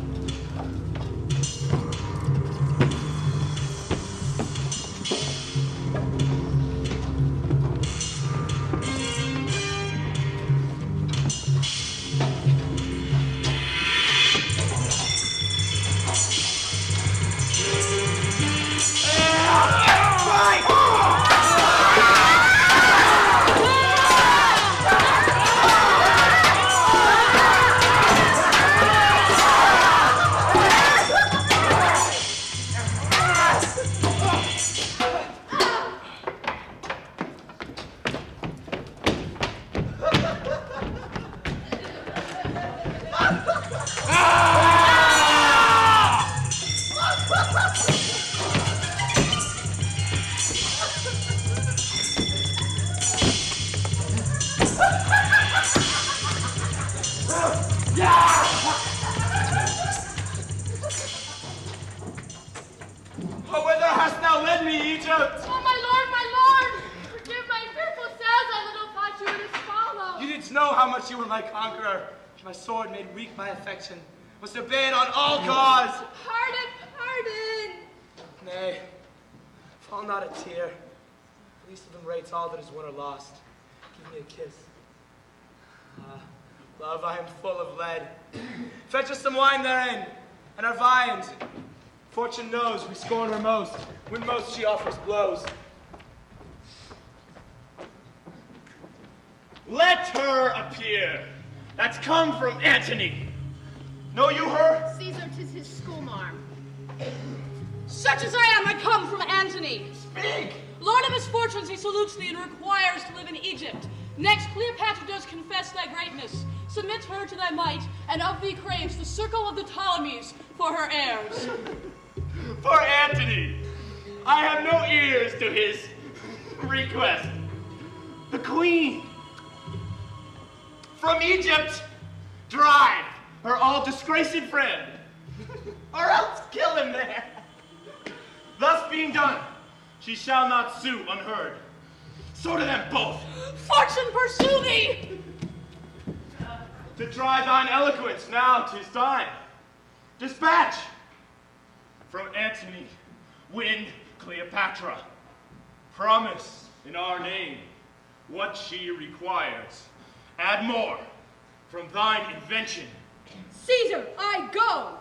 Oh, whither hast thou led me, Egypt? Oh, my lord, forgive my fearful sails. I little thought you would have followed. You didn't know how much you were my conqueror. My sword made weak my affection. Was obeyed on all cause. Pardon, not a tear. The least of them rates all that is won or lost. Give me a kiss. Love, I am full of lead. Fetch us some wine therein, and our viands. Fortune knows we scorn her most, when most she offers blows. Let her appear. That's come from Antony. Know you her? Caesar, 'tis his schoolmarm. Such as I am, I come from Antony. Speak! Lord of misfortunes, he salutes thee and requires to live in Egypt. Next, Cleopatra does confess thy greatness. Submit her to thy might, and of thee craves the circle of the Ptolemies for her heirs. For Antony, I have no ears to his request. The queen from Egypt, drive her all-disgraced friend, or else kill him there. Thus being done, she shall not sue unheard. So to them both. Fortune pursue thee! To try thine eloquence, now 'tis time. Dispatch! From Antony, win Cleopatra. Promise in our name what she requires. Add more from thine invention. Caesar, I go!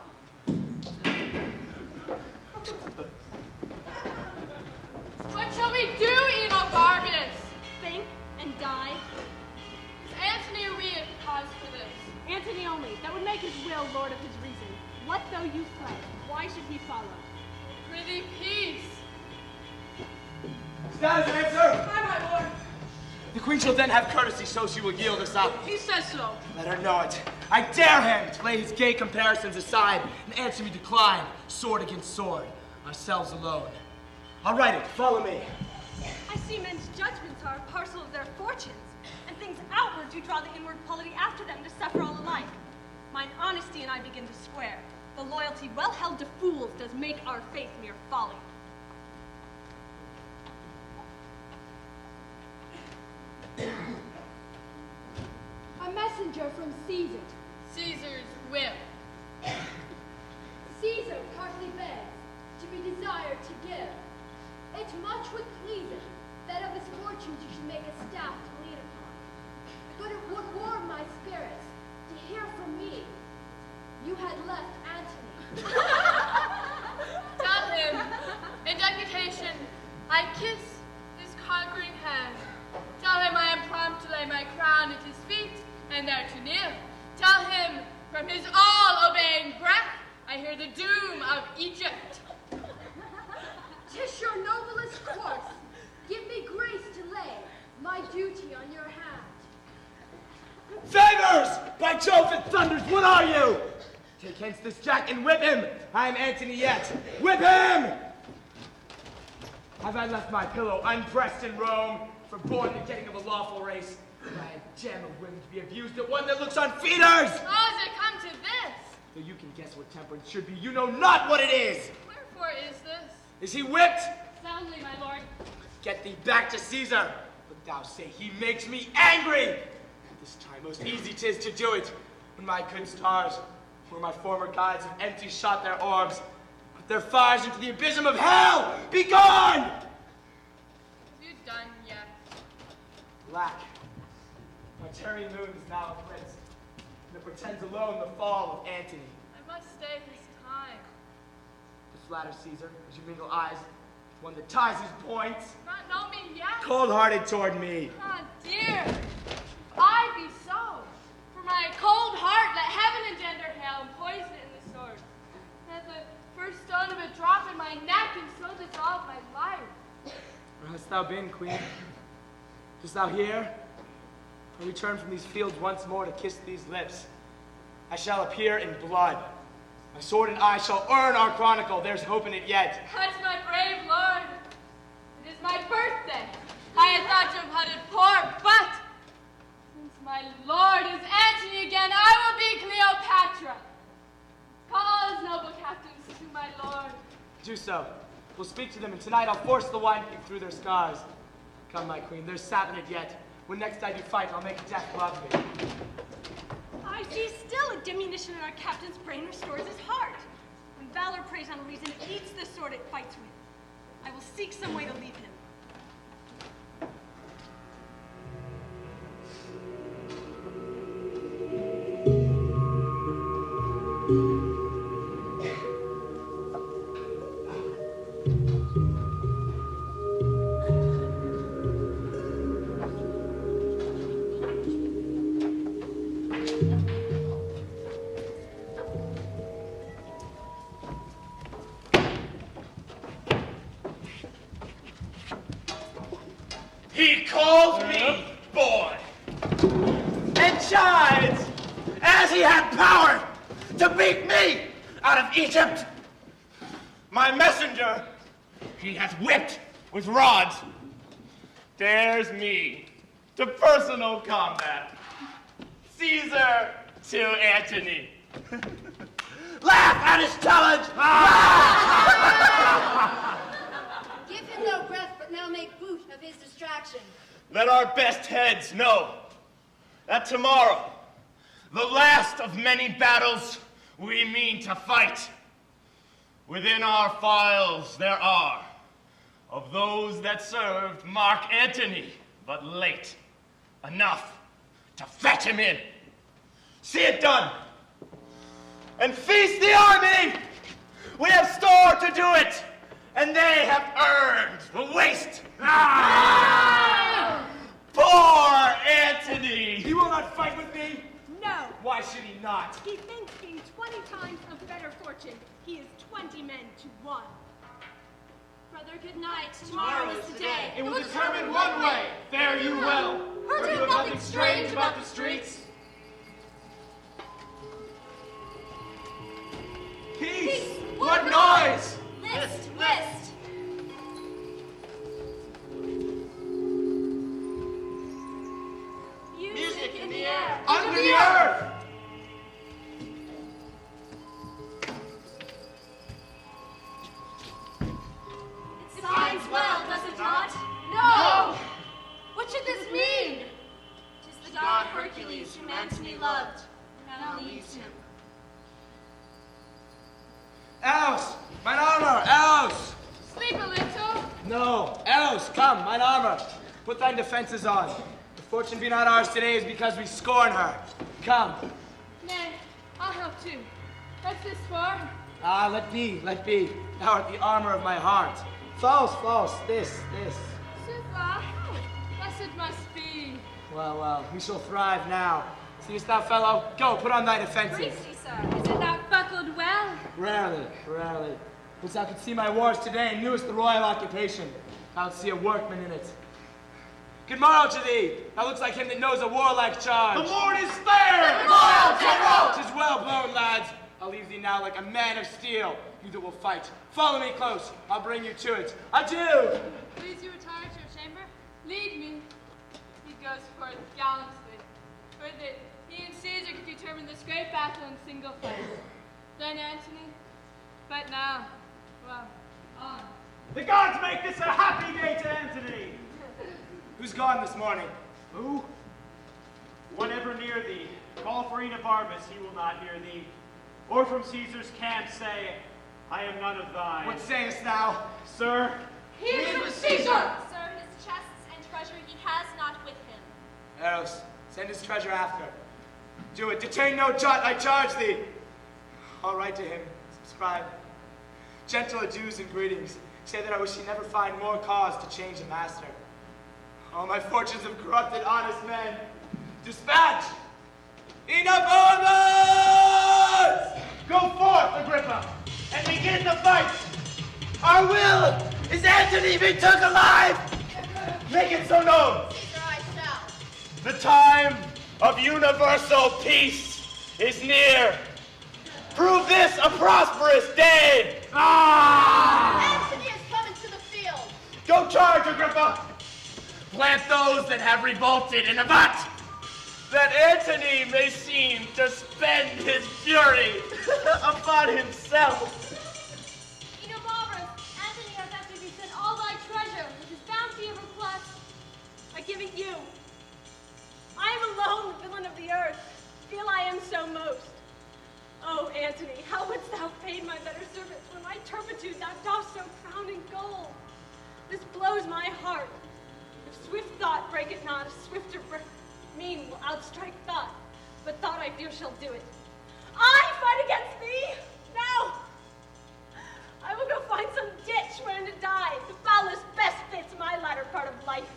What shall we do, Enobarbus? Think and die. Is Antony or we at cause for this? Antony only, that would make his will lord of his reason. What though you fled? Why should he follow? Prithee, peace. That is an answer! Aye, my lord. The queen shall then have courtesy, so she will yield us up. He says so. Let her know it. I dare him to lay his gay comparisons aside and answer me decline, sword against sword, ourselves alone. I'll write it. Follow me. I see men's judgments are a parcel of their fortunes, and things outward do draw the inward polity after them to suffer all alike. Mine honesty and I begin to square. The loyalty well held to fools does make our faith mere folly. A messenger from Caesar. Caesar's will. Caesar partly begs to be desired to give. It much would please him that of his fortunes you should make a staff to lean upon. But it would warm my spirits to hear from me you had left Antony. Tell him, in deputation, I kiss his conquering hand. Tell him I am prompt to lay my crown at his feet and there to kneel. Tell him, from his all-obeying breath, I hear the doom of Egypt. 'Tis your noblest course. Give me grace to lay my duty on your hand. Favors! By Jove and thunders, what are you? Take hence this jack and whip him. I am Antony yet. Whip him! Have I left my pillow unpressed in Rome, for born the getting of a lawful race? I am gem of women to be abused at one that looks on feeders! How has it come to this? Though you can guess what temperance should be, you know not what it is! Wherefore is this? Is he whipped? Soundly, my lord. Get thee back to Caesar. But thou say he makes me angry. This time most easy 'tis to do it, when my good stars, where my former gods have empty shot their orbs, put their fires into the abysm of hell. Be gone! Have you done yet? Black. My tarry moon is now eclipsed, and it portends alone the fall of Antony. I must stay his time. To flatter Caesar, as you mingle eyes, one that ties his points, Not know me yet? cold-hearted toward me. Ah, dear, I be so. For my cold heart, let heaven engender hail and poison it in the sword. Let the first stone of it drop in my neck and so dissolve my life. Where hast thou been, queen? Dost thou hear? I return from these fields once more to kiss these lips. I shall appear in blood. My sword and I shall earn our chronicle. There's hope in it yet. That's my brave lord. It is my birthday. I had thought to have hunted pork, but since my lord is Antony again, I will be Cleopatra. Call his noble captains to my lord. Do so. We'll speak to them, and tonight I'll force the wine peep through their scars. Come, my queen, there's sap in it yet. When next I do fight, I'll make death love me. I see still a diminution in our captain's brain restores his heart. When valor preys on reason, it eats the sword it fights with. I will seek some way to leave him. He calls me boy, and chides as he had power to beat me out of Egypt. My messenger he hath whipped with rods, dares me to personal combat. Caesar to Antony. Laugh at his challenge! Give him no breath, but now make boot of his distraction. Let our best heads know that tomorrow, the last of many battles we mean to fight. Within our files there are of those that served Mark Antony, but late enough to fetch him in. See it done, and feast the army. We have store to do it, and they have earned the waste. Poor Antony! He will not fight with me? No. Why should he not? He thinks being 20 times of better fortune, he is 20 men to 1. Brother, good night. Tomorrow is the day. It will determine one way. Fare you well. Heard you have nothing strange about the streets? Peace! What noise? List, list. Music in the air. Under the earth! It signs well, does it not? No! What should this mean? Tis the god Hercules whom Antony loved, now leaves him. Eros! Mine armor! Eros! Sleep a little. No! Eros, come, mine armor! Put thine defenses on. If fortune be not ours today, is because we scorn her. Come. Nay, I'll help too. What's this for? Ah, let be, let be. Thou art the armor of my heart. False, false, this. Soothla, thus it must be. Well, we shall thrive now. Seest thou, fellow? Go, put on thy defenses. Priesty, sir, is it not buckled well? Rarely. Wouldst thou could see my wars today, and knewest the royal occupation, thou'd see a workman in it. Good morrow to thee. Thou looks like him that knows a warlike charge. The Lord is fair! General! 'Tis well blown, lads. I'll leave thee now like a man of steel. You that will fight. Follow me close. I'll bring you to it. Adieu! Please you retire to your chamber? Lead me. He goes forth gallantly. For that he and Caesar could determine this great battle in single fight. Then Antony. But now, well, on. The gods make this a happy day to Antony! Who's gone this morning? Who? Whatever near thee, call for Enobarbus, he will not hear thee. Or from Caesar's camp say, I am none of thine. What sayest thou? Sir? He is with Caesar! Sir, his chests and treasure he has not with him. Eros, send his treasure after. Do it. Detain no jot, I charge thee. I'll write to him. Subscribe. Gentle adieus and greetings. Say that I wish he never find more cause to change a master. All my fortunes have corrupted honest men. Dispatch! Enobarbus! Go forth, Agrippa, and begin the fight. Our will is Antony be took alive. Make it so known. Caesar, I shall. The time of universal peace is near. Prove this a prosperous day. Antony has come into the field. Go charge, Agrippa. Plant those that have revolted in a butt, that Antony may seem to spend his fury upon himself. Enobarbus, Antony has after thee sent all thy treasure with his bounty of request. I give it you. I am alone, villain of the earth. Feel I am so most. Oh, Antony, how wouldst thou pay my better service when my turpitude thou dost so crown in gold? This blows my heart. If swift thought break it not, a swifter mean will outstrike thought. But thought I fear shall do it. I fight against thee! Now! I will go find some ditch wherein to die. The foulest best fits my latter part of life.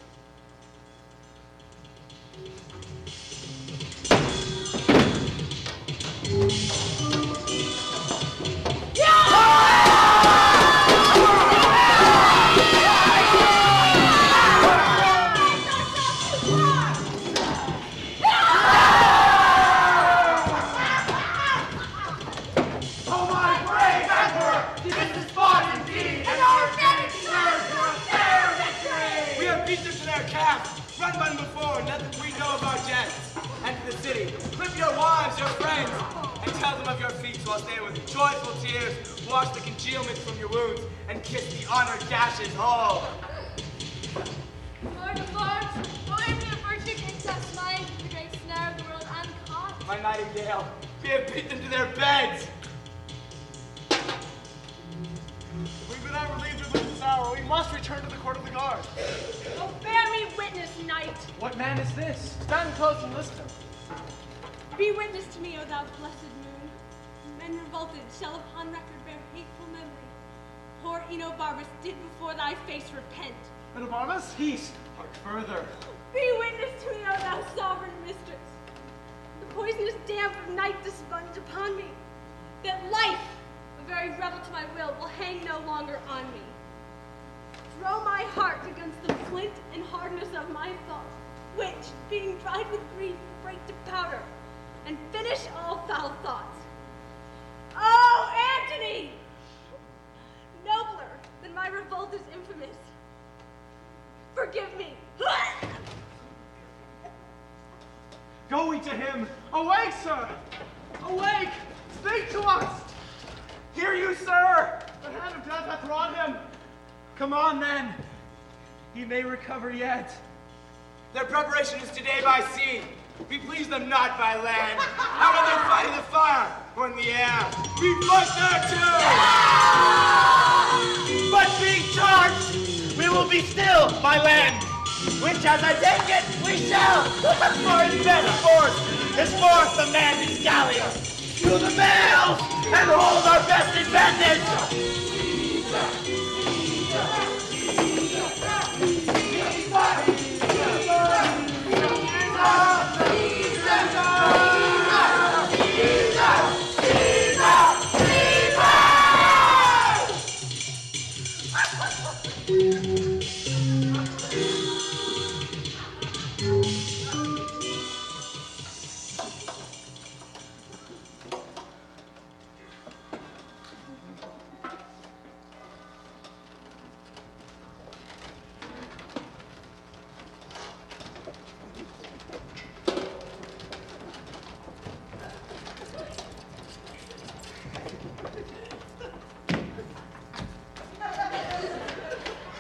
Run by them before, and let we know of our jests. Enter the city, clip your wives, your friends, and tell them of your feats, whilst they with joyful tears wash the congealments from your wounds, and kiss the honored gashes whole. Lord of lords, only me of virtue can cast mine to the great snare of the world uncaught. My nightingale, we have beat them to their beds. If we be not relieved of this hour, we must return to the court of the guard. Oh, bear me witness, knight. What man is this? Stand close and listen. Be witness to me, O thou blessed moon. Men revolted shall upon record bear hateful memory. Poor Enobarbus did before thy face repent. Enobarbus? Peace. Hark further. Be witness to me, O thou sovereign mistress. The poisonous damp of night desponged upon me. That life, a very rebel to my will hang no longer on me. Throw my heart against the flint and hardness of my thought, which, being dried with grief, break to powder, and finish all foul thoughts. Oh, Antony! Nobler than my revolt is infamous. Forgive me. Go we to him. Awake, sir! Awake! Speak to us! Hear you, sir! The hand of death hath wrought him. Come on, then. He may recover yet. Their preparation is today by sea. We please them not by land. How will they fight in the fire or in the air? We fight there too! But being charged, we will be still by land, which as I take it, we shall. For his best force is forth the man his galleys to the mails and hold our best advantage.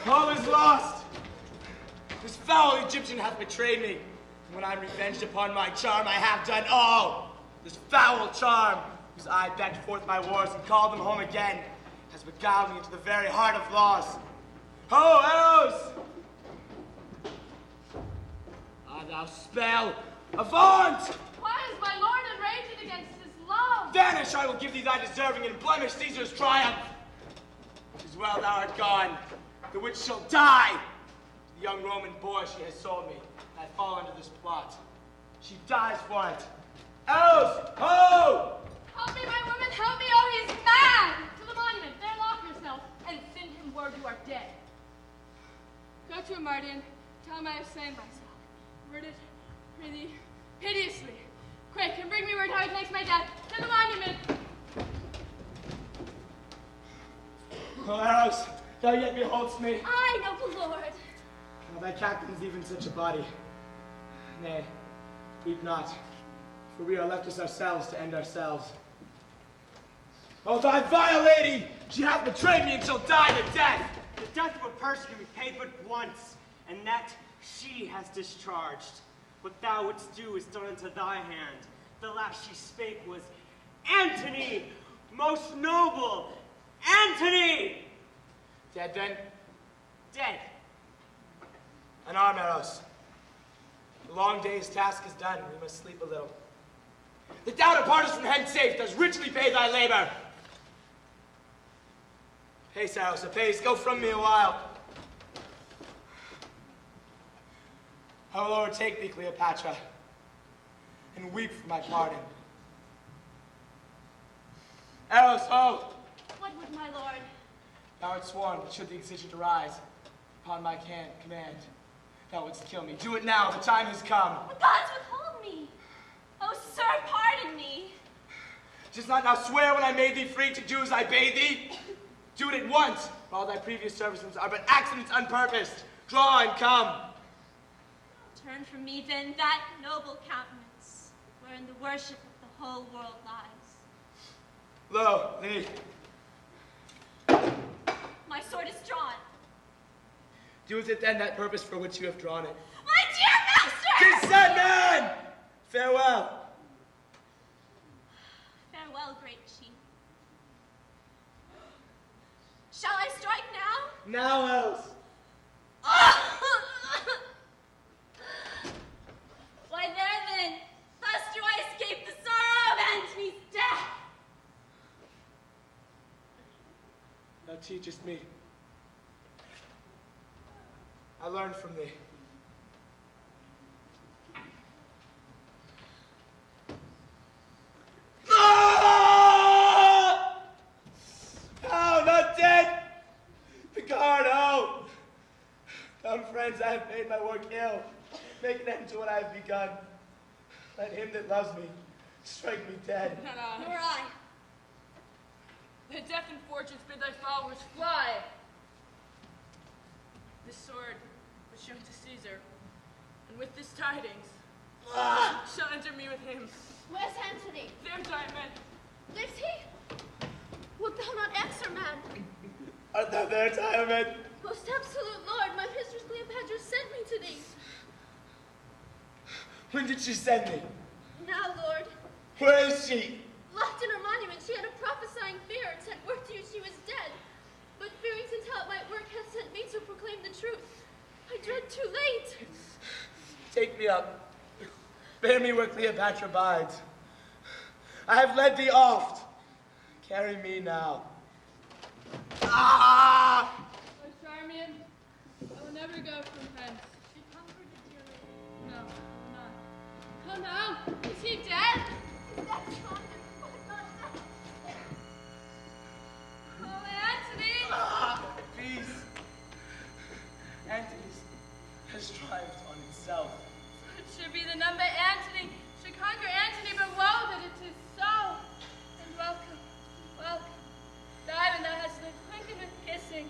All is lost. This foul Egyptian hath betrayed me. And when I'm revenged upon my charm, I have done all. This foul charm, whose eye begged forth my wars and called them home again, has beguiled me into the very heart of loss. Ho, arrows! Ah, thou spell, avaunt! Why is my lord enraged against his love? Vanish, I will give thee thy deserving and blemish Caesar's triumph. 'Tis well thou art gone. The witch shall die. The young Roman boy she has sold me. I fall under this plot. She dies for it. Arrows! Ho! Help me, my woman, help me, oh, he is mad! To the monument, there lock yourself, and send him word you are dead. Go to him, Mardian. Tell him I have slain myself. Worded, prithee, piteously. Quick, and bring me word how he takes my death. To the monument! Oh, arrows, thou yet beholdst me. Aye, noble lord. Now thy captain's even such a body. Nay, weep not, for we are left as ourselves to end ourselves. Oh, thy vile lady! She hath betrayed me and shall die the death! The death of a person can be paid but once, and that she has discharged. What thou wouldst do is done into thy hand. The last she spake was, Antony, most noble, Antony! Dead then? dead. Unarm, Eros. The long day's task is done. We must sleep a little. That thou depart us from hence safe, does richly pay thy labor. Pace, Eros, apace. Go from me a while. I will overtake thee, Cleopatra, and weep for my pardon. Eros, ho! What would my lord? Thou art sworn, that should the exigent arise, upon my command, thou wouldst kill me. Do it now, the time has come. The gods withhold me. Oh, sir, pardon me. Dost not now swear when I made thee free to do as I bade thee? Do it at once, for all thy previous services are but accidents unpurposed. Draw and come. Turn from me then that noble countenance, wherein the worship of the whole world lies. Lo, thee. My sword is drawn. Do with it then that purpose for which you have drawn it. My dear master! Consent, man! Farewell. Farewell, great chief. Shall I strike now? Now else. Why there then, thus do I escape the sorrow of Antony's death. Thou teachest me. I learned from thee. Oh, not dead! The guard, oh! Come, friends, I have made my work ill. Make an end to what I have begun. Let him that loves me strike me dead. Nor I. The death and fortunes bid thy followers fly. This sword was shown to Caesar, and with this tidings shall enter me with him. Where's Antony? There, Diamond. Lives he? Wilt thou not answer, man? Art thou there, Diomed? Most absolute Lord, my mistress Cleopatra sent me to thee. When did she send me? Now, Lord. Where is she? Locked in her monument, she had a prophesying fear and sent word to you she was dead. But fearing since how it might work, hath sent me to proclaim the truth. I dread too late. Take me up. Bear me where Cleopatra bides. I have led thee oft. Carry me now. Ah! O Charmian, I will never go from hence. Be comforted, dear lady. No, I will not. Oh no, is he dead? Is that stronger? What not that? Oh, Antony! Ah! Peace. Antony has triumphed on itself. It should be the number Antony should conquer Antony, but woe that it is so. And welcome, welcome. Diamond, thou hast lived quickened with kissing,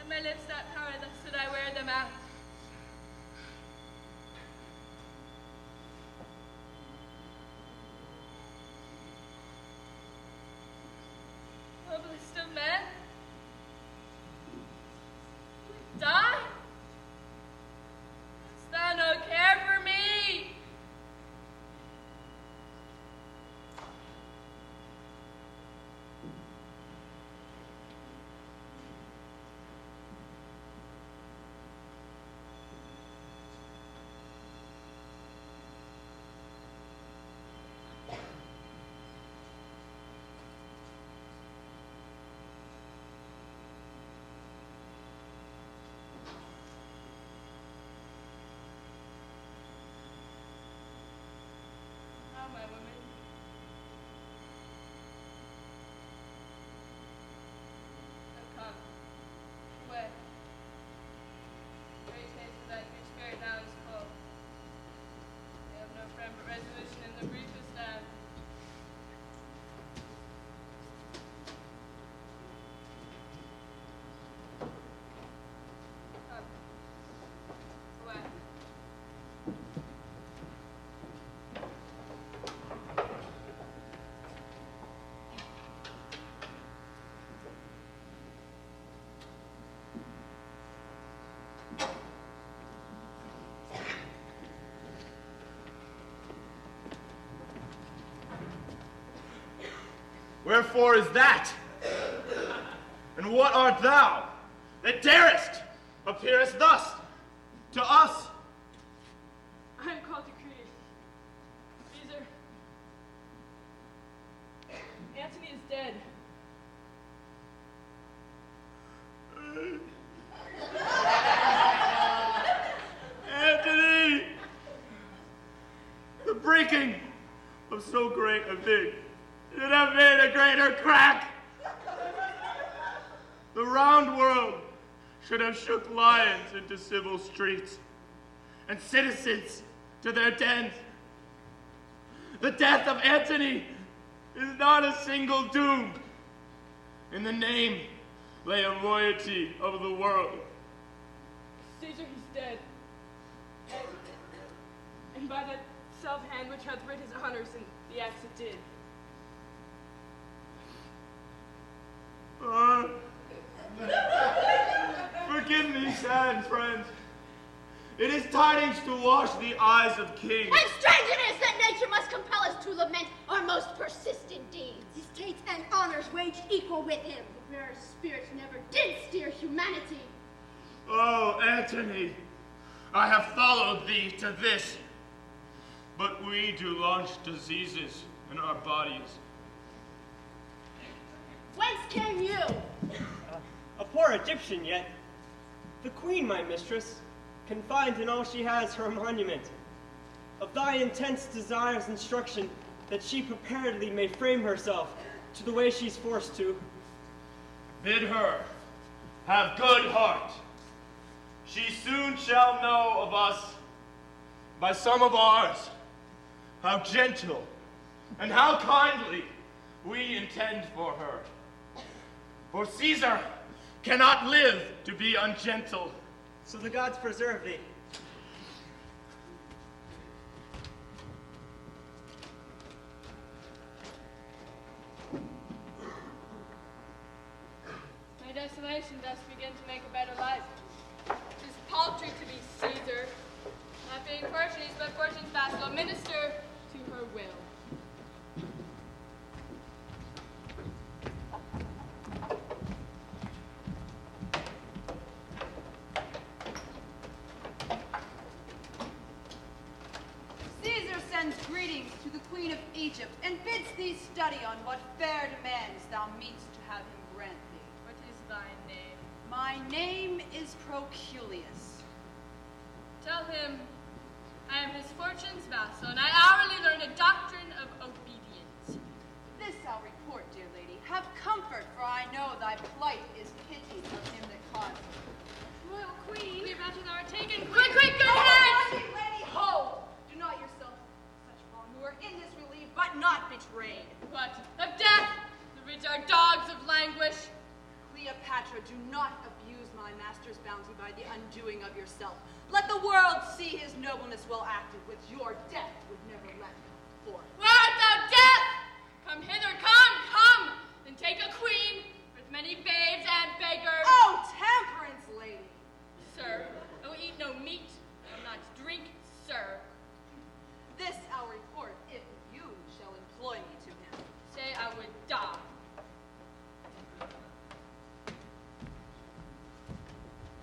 and my lips that power, thus should I wear them out. Noblest of men, die? Hast thou no care for me? Now, my women. Now come, away. Great taste of that your spirit now is full. They have no friend but resolution in the briefest stand. Come, away. Wherefore is that? And what art thou that darest appearest thus to us? I am called to create. Caesar. Antony is dead. Antony! The breaking of so great a thing should have made a greater crack. The round world should have shook lions into civil streets and citizens to their dens. The death of Antony is not a single doom. In the name lay a moiety of the world. Caesar, he's dead. And by that self-hand which hath rid his honors in the acts it did. Forgive me, sad friends. It is tidings to wash the eyes of kings. And strange it is that nature must compel us to lament our most persistent deeds. Estates and honors waged equal with him. The rare spirits never did steer humanity. Oh, Antony, I have followed thee to this. But we do launch diseases in our bodies. Whence came you? A poor Egyptian yet. The queen, my mistress, confined in all she has her monument. Of thy intense desires instruction, that she preparedly may frame herself to the way she's forced to. Bid her have good heart. She soon shall know of us, by some of ours, how gentle and how kindly we intend for her. For Caesar cannot live to be ungentle. So the gods preserve thee. My desolation thus begin to make a better life. 'Tis paltry to be Caesar. Not being Fortune's, but Fortune's vassal, minister to her will. Caesar sends greetings to the Queen of Egypt, and bids thee study on what fair demands thou meanst to have him grant thee. What is thy name? My name is Proculius. Tell him I am his Fortune's vassal, and I hourly learn a doctrine of obedience. This I'll report, dear lady. Have comfort, for I know thy plight is pity of him that caused it. Royal Queen, Cleopatra, thou art taken. Quick, go ahead! Lady, hold! Do not yourself such wrongdoer in this relieved, but not betrayed. What? Of death? The rich are dogs of languish. Cleopatra, do not abuse my master's bounty by the undoing of yourself. Let the world see his nobleness well acted, which your death would never let forth. Where art thou, death? Come hither, come! Then take a queen with many babes and beggars. Oh, temperance, lady! Sir, I will eat no meat, I will not drink, sir. This I'll report if you shall employ me to him. Say I would die.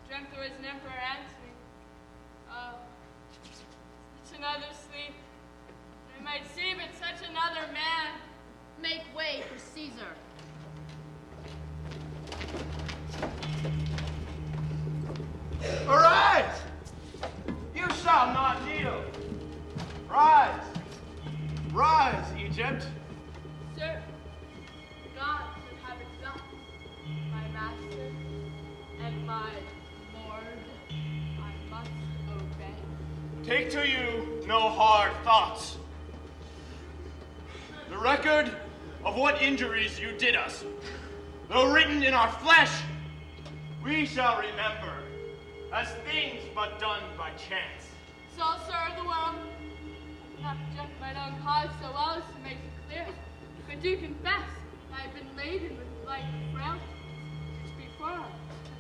Dreamt there was an Emperor Antony. Oh, such another sleep. I might see but such another man. Make way for Caesar. Arise! You shall not kneel. Rise! Rise, Egypt! Sir, God would have it thus. My master and my lord, I must obey. Take to you no hard thoughts. The record of what injuries you did us, though written in our flesh, we shall remember as things but done by chance. So, sir of the world, I cannot project mine own cause so well as to make it clear, but do confess I have been laden with like frailties, which before have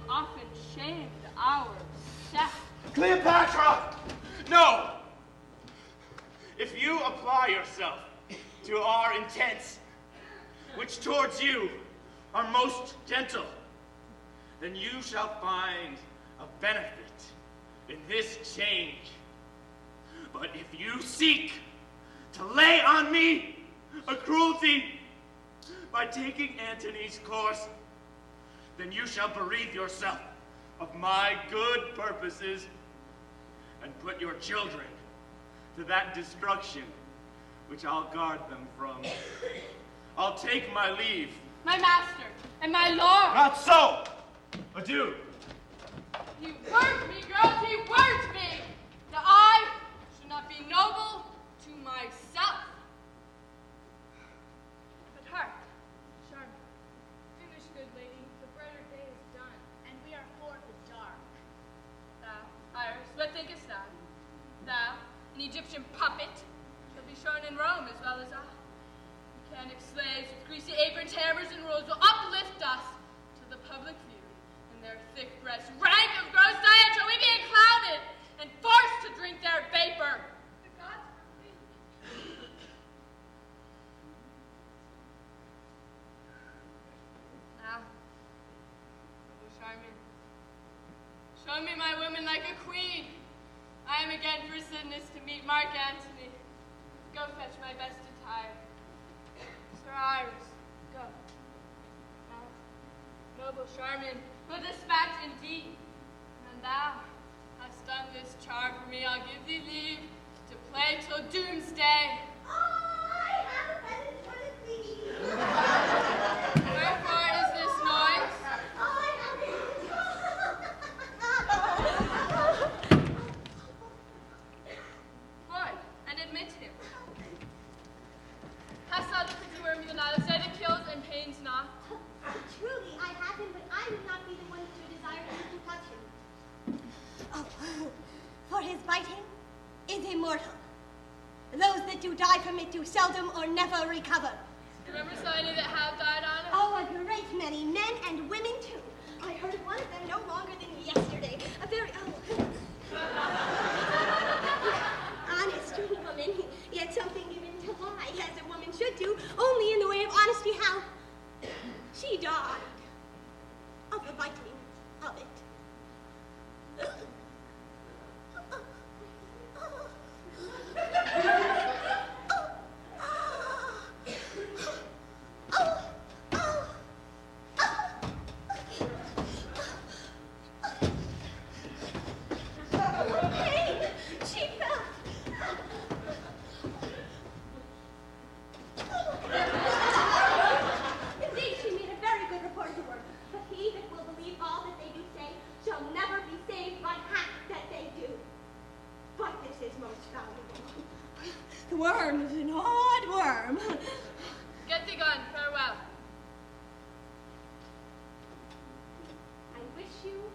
often shamed our sex. Cleopatra! No! If you apply yourself to our intents, which towards you are most gentle, then you shall find of benefit in this change. But if you seek to lay on me a cruelty by taking Antony's course, then you shall bereave yourself of my good purposes and put your children to that destruction which I'll guard them from. I'll take my leave. My master and my lord. Not so! Adieu. He worked me, girls, he worked me, that I should not be noble to myself. But hark, Charmin, finish, good lady, the brighter day is done, and we are for the dark. Thou, Iris, what thinkest thou? Thou, an Egyptian puppet, shall be shown in Rome as well as I. Mechanic slaves with greasy aprons, hammers, and rules will uplift us to the public view. In their thick breasts, rank of gross diet shall we be clouded and forced to drink their vapor. The gods forbid. Now, noble Charmin, show me my woman like a queen. I am again for Sidnus to meet Mark Antony. Go fetch my best attire. Sir Iris, go. Now, noble Charmin, will dispatch indeed. And thou hast done this charm for me, I'll give thee leave to play till doomsday. I have a present for the queen. Wherefore is this noise? I have a Boy, and admit him. Hast thou the pretty worm you now said it kills and pains not? Truly, I have him, but I would not be the one to desire him to touch him. Oh, for his biting is immortal. Those that do die from it do seldom or never recover. Remember so any that have died on it? Oh, a great many, men and women too. I heard of one of them no longer than yesterday. A very, honest woman, yet something given to lie, as a woman should do, only in the way of honesty. How she died of the biting of it. The worm is an odd worm. Get thee gone, farewell. I wish you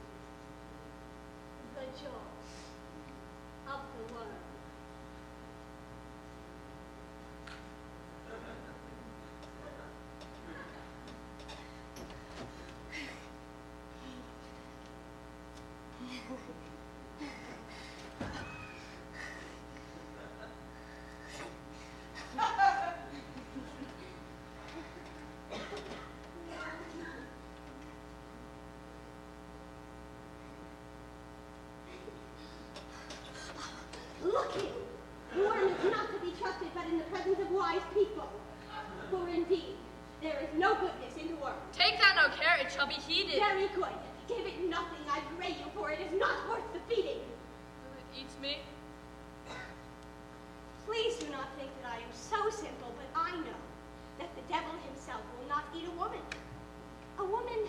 the joy of the worm. Look you! The worm is not to be trusted but in the presence of wise people. For indeed, there is no goodness in the worm. Take thou no care, it shall be heeded. Very good. Give it nothing, I pray you, for it is not worth the feeding. It eats me. Please do not think that I am so simple, but I know that the devil himself will not eat a woman. A woman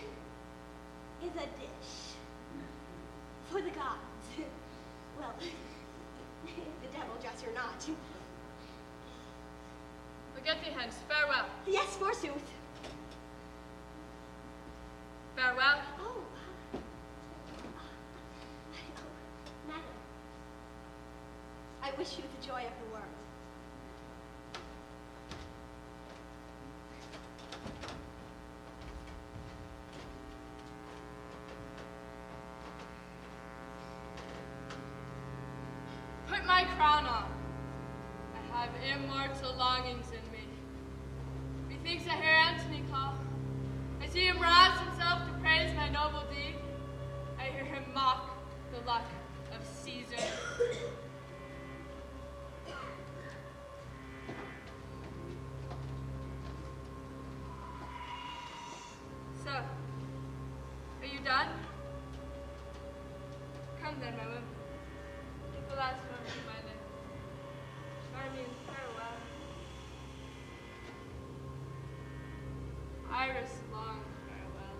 is a dish for the gods. Well, the devil just or not. But get thee hence, farewell. Yes, forsooth. Farewell. Oh, madam, I wish you the joy of the worm. Put my crown on. I have immortal longings in me. Methinks I hear Antony call. I see him rouse himself to praise my noble deed. I hear him mock done? Come then, my woman. Take the last moment of my life. Charmian, farewell. Iris, long farewell.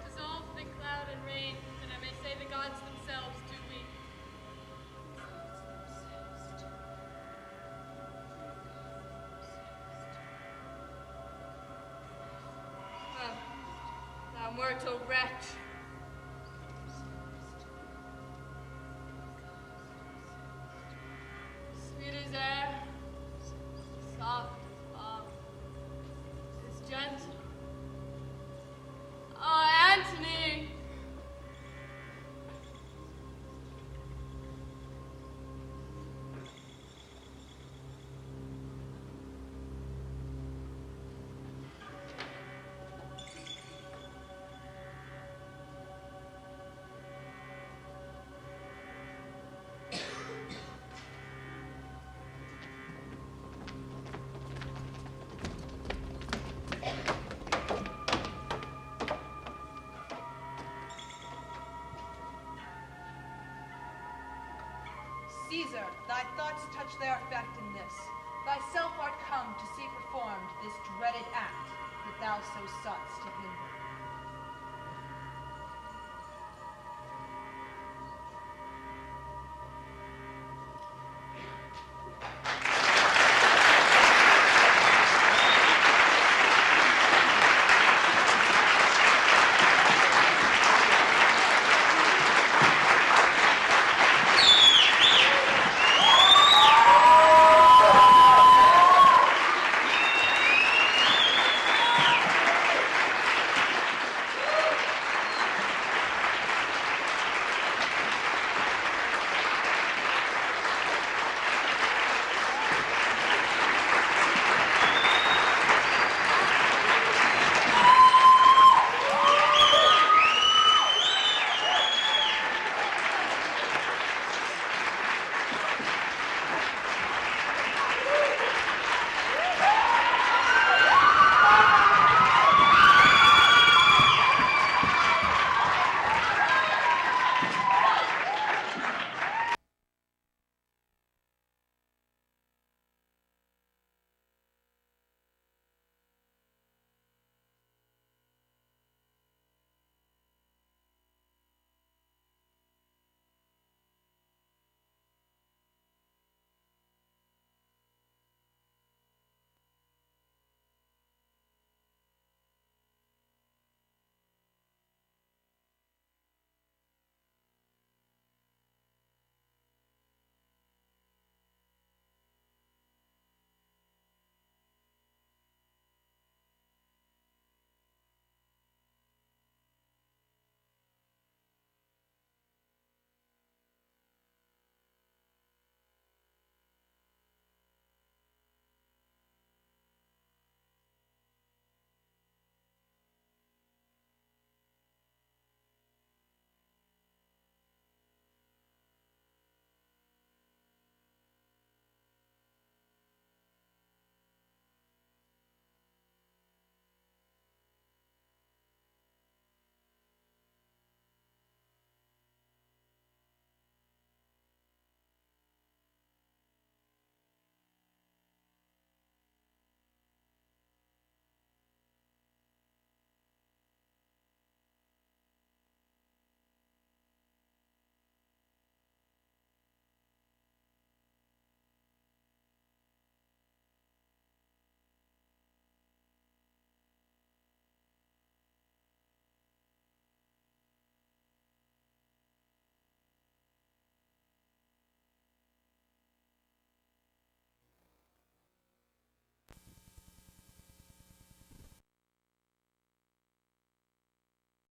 Dissolve the cloud and rain, that I may say the gods themselves do weep. Thou mortal wretch. Sweet as air, soft as balm, as gentle. Oh, Antony! Caesar, thy thoughts touch their effect in this. Thyself art come to see performed this dreaded act that thou so sought'st to hinder.